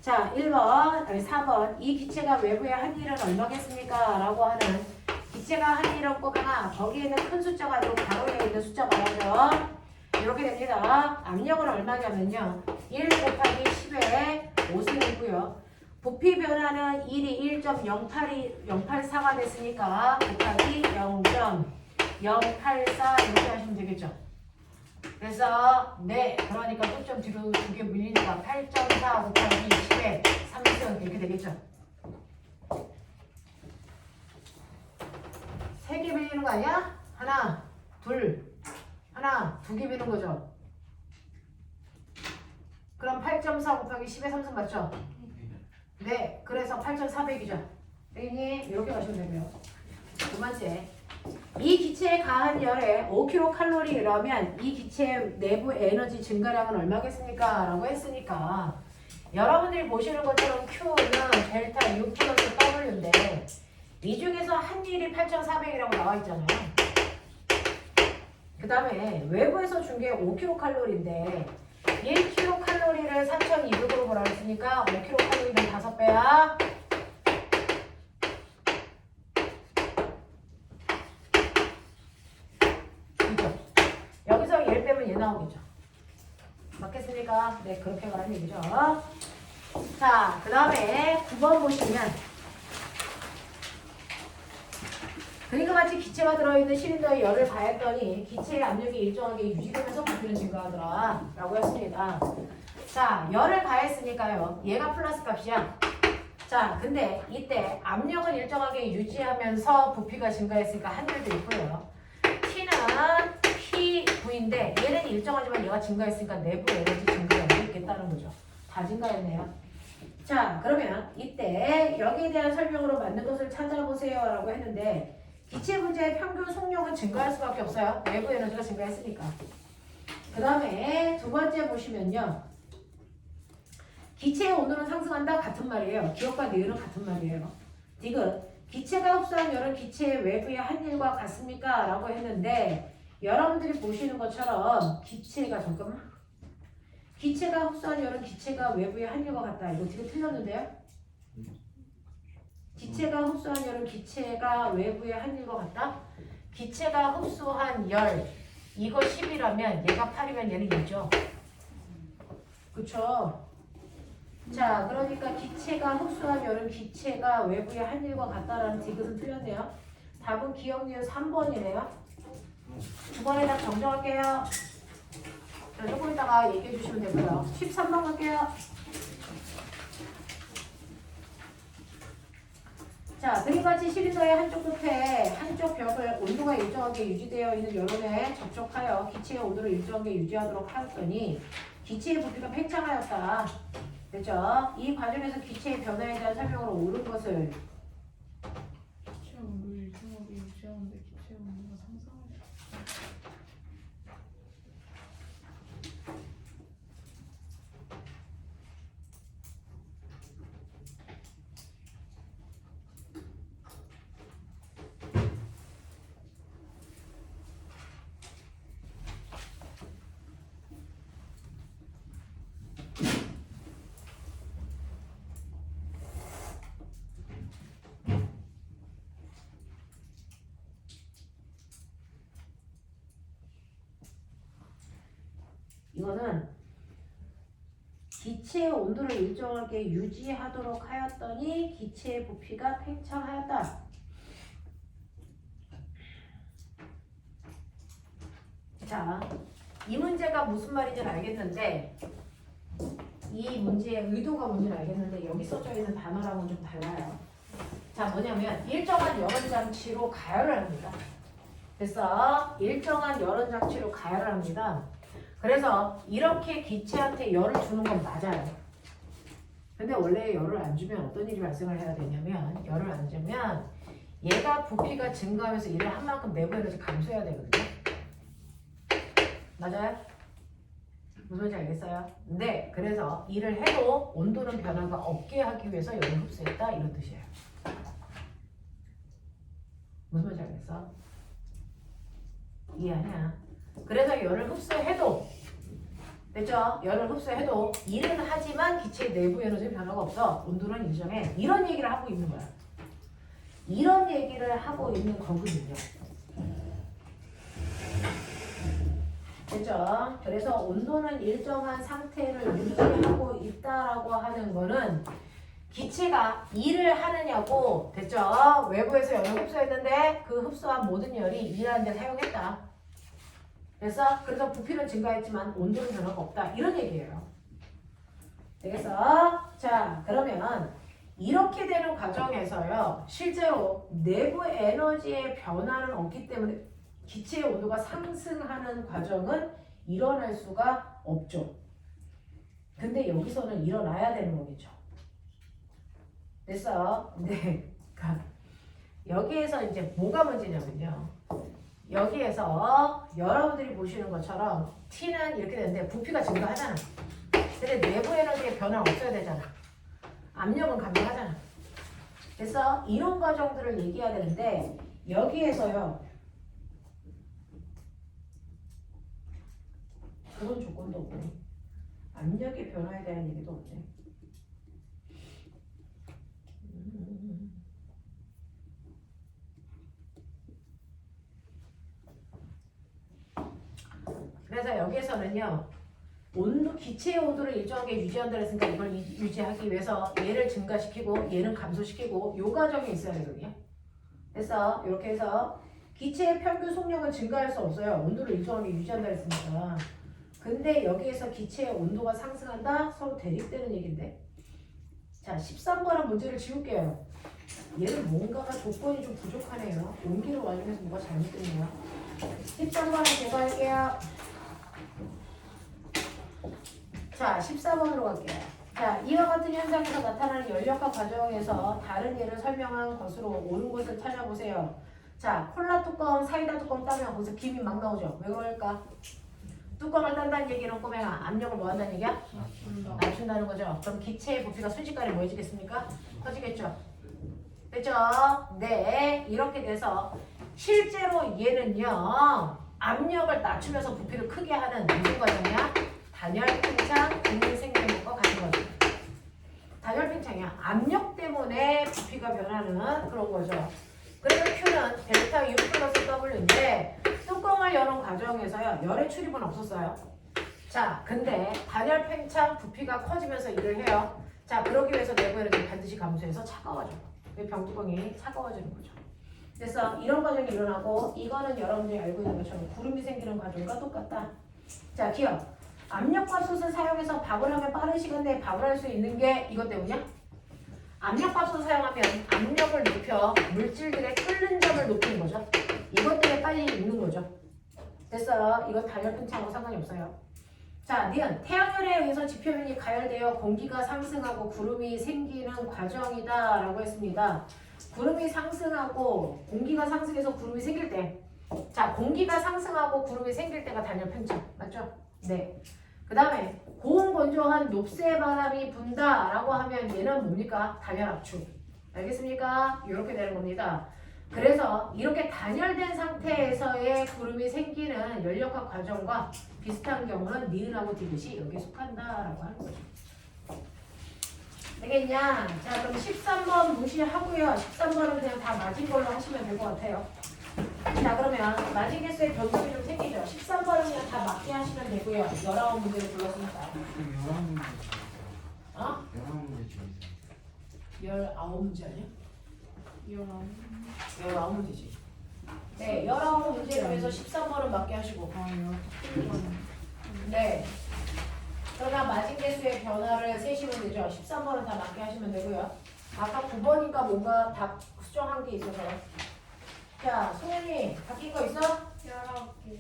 자, 1번, 아니 4번. 이 기체가 외부에 한 일은 얼마겠습니까? 라고 하는 기체가 한 일은 꼭 하나, 거기에는 큰 숫자가 아니고 가로에 있는 숫자 말하죠. 이렇게 됩니다. 압력은 얼마냐면요. 1 곱하기 10의 5승이고요. 부피 변화는 1이 1.084가 됐으니까 곱하기 0.084 이렇게 하시면 되겠죠. 그래서 네, 그러니까 끝점 뒤로 2개 밀리니까 8.4 곱하기 10의 3승 이렇게 되겠죠. 3개 밀리는 거 아니야? 하나, 둘, 하나, 2개 미는 거죠. 그럼 8.4 곱하기 10의 3승 맞죠? 네, 그래서 8,400이죠. 땡이 이렇게 가시면 되고요. 두 번째, 이 기체에 가한 열에 5kcal이라면 이 기체의 내부 에너지 증가량은 얼마겠습니까? 라고 했으니까 여러분들이 보시는 것처럼 Q는 델타 U 플러스 W인데 이 중에서 한 일이 8,400이라고 나와 있잖아요. 그 다음에 외부에서 준 게 5kcal인데 1kcal를 4,200으로 보라 했으니까 5kcal는 5배야. 그죠? 여기서 얘를 빼면 얘 나오겠죠. 맞겠습니까? 네, 그렇게 가는 얘기죠. 자, 그 다음에 9번 보시면 그림과 같이 기체가 들어있는 실린더의 열을 가했더니 기체의 압력이 일정하게 유지되면서 부피는 증가하더라 라고 했습니다. 자, 열을 가했으니까요. 얘가 플러스 값이야. 자, 근데 이때 압력은 일정하게 유지하면서 부피가 증가했으니까 한율도 있고요. T는 PV인데 얘는 일정하지만 얘가 증가했으니까 내부 에너지 증가가 있겠다는 거죠. 다 증가했네요. 자, 그러면 이때 여기에 대한 설명으로 맞는 것을 찾아보세요 라고 했는데 기체 분자의 평균 속력은 증가할 수밖에 없어요. 외부 에너지가 증가했으니까. 그 다음에 두 번째 보시면요. 기체의 온도는 상승한다 같은 말이에요. 기억과 니은은 같은 말이에요. 디귿 기체가 흡수한 열은 기체의 외부의 한 일과 같습니까? 라고 했는데 여러분들이 보시는 것처럼 기체가 잠깐만 기체가 흡수한 열은 기체가 외부의 한 일과 같다. 이거 지금 틀렸는데요? 기체가 흡수한 열은 기체가 외부의 한 일과 같다? 기체가 흡수한 열 이거 10이라면 얘가 8이면 얘는 2죠. 그쵸? 자, 그러니까 기체가 흡수한 열은 기체가 외부의 한 일과 같다라는 디귿은 틀렸네요. 답은 기억 니은 3번이네요. 9번에 답 정정할게요. 자, 조금 이따가 얘기해 주시면 되고요. 13번 갈게요. 자, 그림같이 실린더의 한쪽 끝에 한쪽 벽을 온도가 일정하게 유지되어 있는 여론에 접촉하여 기체의 온도를 일정하게 유지하도록 하였더니 기체의 부피가 팽창하였다. 됐죠? 이 과정에서 기체의 변화에 대한 설명으로 옳은 것을 기체 온도를 일정하게 유지하는데 기체 온도가 상승하죠. 이거는 기체의 온도를 일정하게 유지하도록 하였더니 기체의 부피가 팽창하였다. 자, 이 문제가 무슨 말인지는 알겠는데 이 문제의 의도가 뭔지는 알겠는데 여기 써져 있는 단어랑은 좀 달라요. 자, 뭐냐면 일정한 열원장치로 가열을 합니다. 됐어? 일정한 열원장치로 가열을 합니다. 그래서 이렇게 기체한테 열을 주는 건 맞아요. 근데 원래 열을 안 주면 어떤 일이 발생을 해야 되냐면 열을 안 주면 얘가 부피가 증가하면서 일을 한 만큼 내부 에너지 감소해야 되거든요. 맞아요? 무슨 말인지 알겠어요? 네, 그래서 일을 해도 온도는 변화가 없게 하기 위해서 열을 흡수했다 이런 뜻이에요. 무슨 말인지 알겠어? 이해하냐? 그래서 열을 흡수해도 됐죠? 열을 흡수해도 일은 하지만 기체 내부 에너지 변화가 없어. 온도는 일정해. 이런 얘기를 하고 있는 거야. 이런 얘기를 하고 있는 거거든요. 됐죠? 그래서 온도는 일정한 상태를 유지하고 있다라고 하는 거는 기체가 일을 하느냐고 됐죠? 외부에서 열을 흡수했는데 그 흡수한 모든 열이 일하는 데 사용했다. 됐어? 그래서 부피는 증가했지만 온도는 변화가 없다. 이런 얘기예요. 되겠어? 자, 그러면 이렇게 되는 과정에서요. 실제로 내부 에너지의 변화는 없기 때문에 기체의 온도가 상승하는 과정은 일어날 수가 없죠. 근데 여기서는 일어나야 되는 거겠죠. 됐어? 네. 여기에서 이제 뭐가 문제냐면요. 여기에서 여러분들이 보시는 것처럼 T는 이렇게 되는데 부피가 증가하잖아. 근데 내부 에너지의 변화는 없어야 되잖아. 압력은 감소하잖아. 그래서 이런 과정들을 얘기해야 되는데 여기에서요. 그런 조건도 없네. 압력의 변화에 대한 얘기도 없네. 그래서 여기에서는요. 온도, 기체의 온도를 일정하게 유지한다 했으니까 이걸 유지하기 위해서 얘를 증가시키고 얘는 감소시키고 요 과정이 있어야 되거든요. 그래서 이렇게 해서 기체의 평균 속력은 증가할 수 없어요. 온도를 일정하게 유지한다 했으니까. 근데 여기에서 기체의 온도가 상승한다? 서로 대립되는 얘기인데. 자, 13번은 문제를 지울게요. 얘는 뭔가가 조건이 좀 부족하네요. 옮기는 와중에서 뭐가 잘못됐네요. 13번을 제가 할게요. 자, 14번으로 갈게요. 자, 이와 같은 현상에서 나타나는 열역학 과정에서 다른 예를 설명한 것으로 옳은 것을 찾아보세요. 자, 콜라 뚜껑, 사이다 뚜껑 따면 거기서 김이 막 나오죠. 왜 그럴까? 뚜껑을 딴다는 얘기는 꼬맹아 압력을 뭐 한다는 얘기야? 낮춘다는 거죠. 그럼 기체의 부피가 순식간에 뭐 해지겠습니까? 커지겠죠. 됐죠? 네, 이렇게 돼서 실제로 얘는요 압력을 낮추면서 부피를 크게 하는 무슨 과정이야? 단열 팽창 등이 생기는 것과 같은 거죠. 단열 팽창이야. 압력 때문에 부피가 변하는 그런 거죠. 그래서 Q는 델타 U 플러스 W인데 뚜껑을 여는 과정에서요 열의 출입은 없었어요. 자, 근데 단열 팽창 부피가 커지면서 일을 해요. 자, 그러기 위해서 내부 에너지 반드시 감소해서 차가워져. 병뚜껑이 차가워지는 거죠. 그래서 이런 과정이 일어나고 이거는 여러분들이 알고 있는 것처럼 구름이 생기는 과정과 똑같다. 자, 기억. 압력밥솥을 사용해서 밥을 하면 빠른 시간 내에 밥을 할 수 있는 게 이것 때문이야? 압력밥솥을 사용하면 압력을 높여 물질들의 끓는 점을 높이는 거죠. 이것 때문에 빨리 익는 거죠. 됐어. 이건 단열 팽창하고 상관이 없어요. 자, 니은 태양열에 의해서 지표면이 가열되어 공기가 상승하고 구름이 생기는 과정이다 라고 했습니다. 구름이 상승하고 공기가 상승해서 구름이 생길 때, 자, 공기가 상승하고 구름이 생길 때가 단열 팽창 맞죠? 네. 그 다음에 고온건조한 녹색 바람이 분다 라고 하면 얘는 뭡니까? 단열 압축. 알겠습니까? 이렇게 되는 겁니다. 그래서 이렇게 단열된 상태에서의 구름이 생기는 열역학 과정과 비슷한 경우는 니은하고 디귿이 여기에 속한다라고 하는 거죠. 되겠냐? 자, 그럼 13번 무시하고요. 13번은 그냥 다 맞은 걸로 하시면 될 것 같아요. 자, 그러면 맞은 개수의 변동이 좀 생기죠. 13번은 그냥 다 맞게 하시면 되고요. 19문제를 불렀으니까. 어? 11문제 중에 19문제 아니야? 19. 19문제지. 네, 19문제 중에서 13번은 맞게 하시고. 네. 그러나 마진 개수의 변화를 세시면 되죠. 13번은 다 맞게 하시면 되고요. 아까 9번인가 뭔가 답 수정한 게 있어서요. 자, 송현이 바뀐 거 있어? 19개.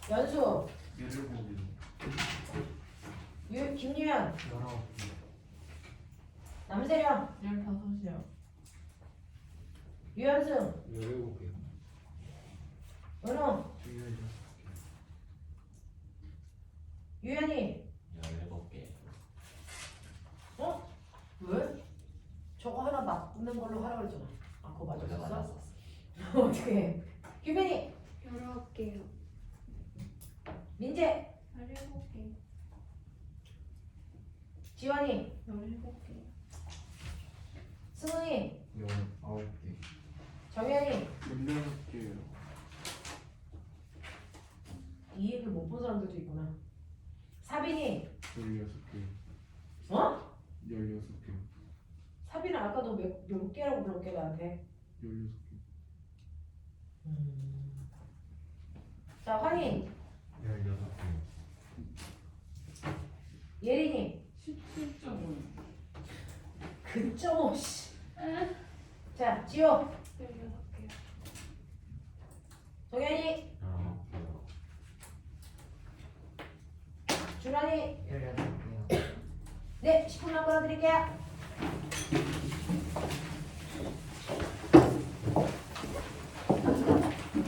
연수, 17개 김유현, 19개 남세령, 15이요. 유현승, 17개 은호, 16개 유현이. 17개 어? 왜? 저거 하나 맞는 걸로 하라고 그랬잖아. 아, 그거 맞았어? 어떻게 해? 규빈이, 19개요. 민재, 17개. 지환이, 17개. 승훈이, 19개 정현이. 16개요 이 얘기를 못 본 사람들도 있구나. 사빈이, 16개 어? 16개 사빈은 아까 너 몇 개라고 불렀게 나한테? 16개 자, 환희, 16개 예린이. 17.5. 근점 씨. 자, 지호, 16개요. 동현이, 19개요 준환이. 18개요 네, 10분만 끌어드릴게요.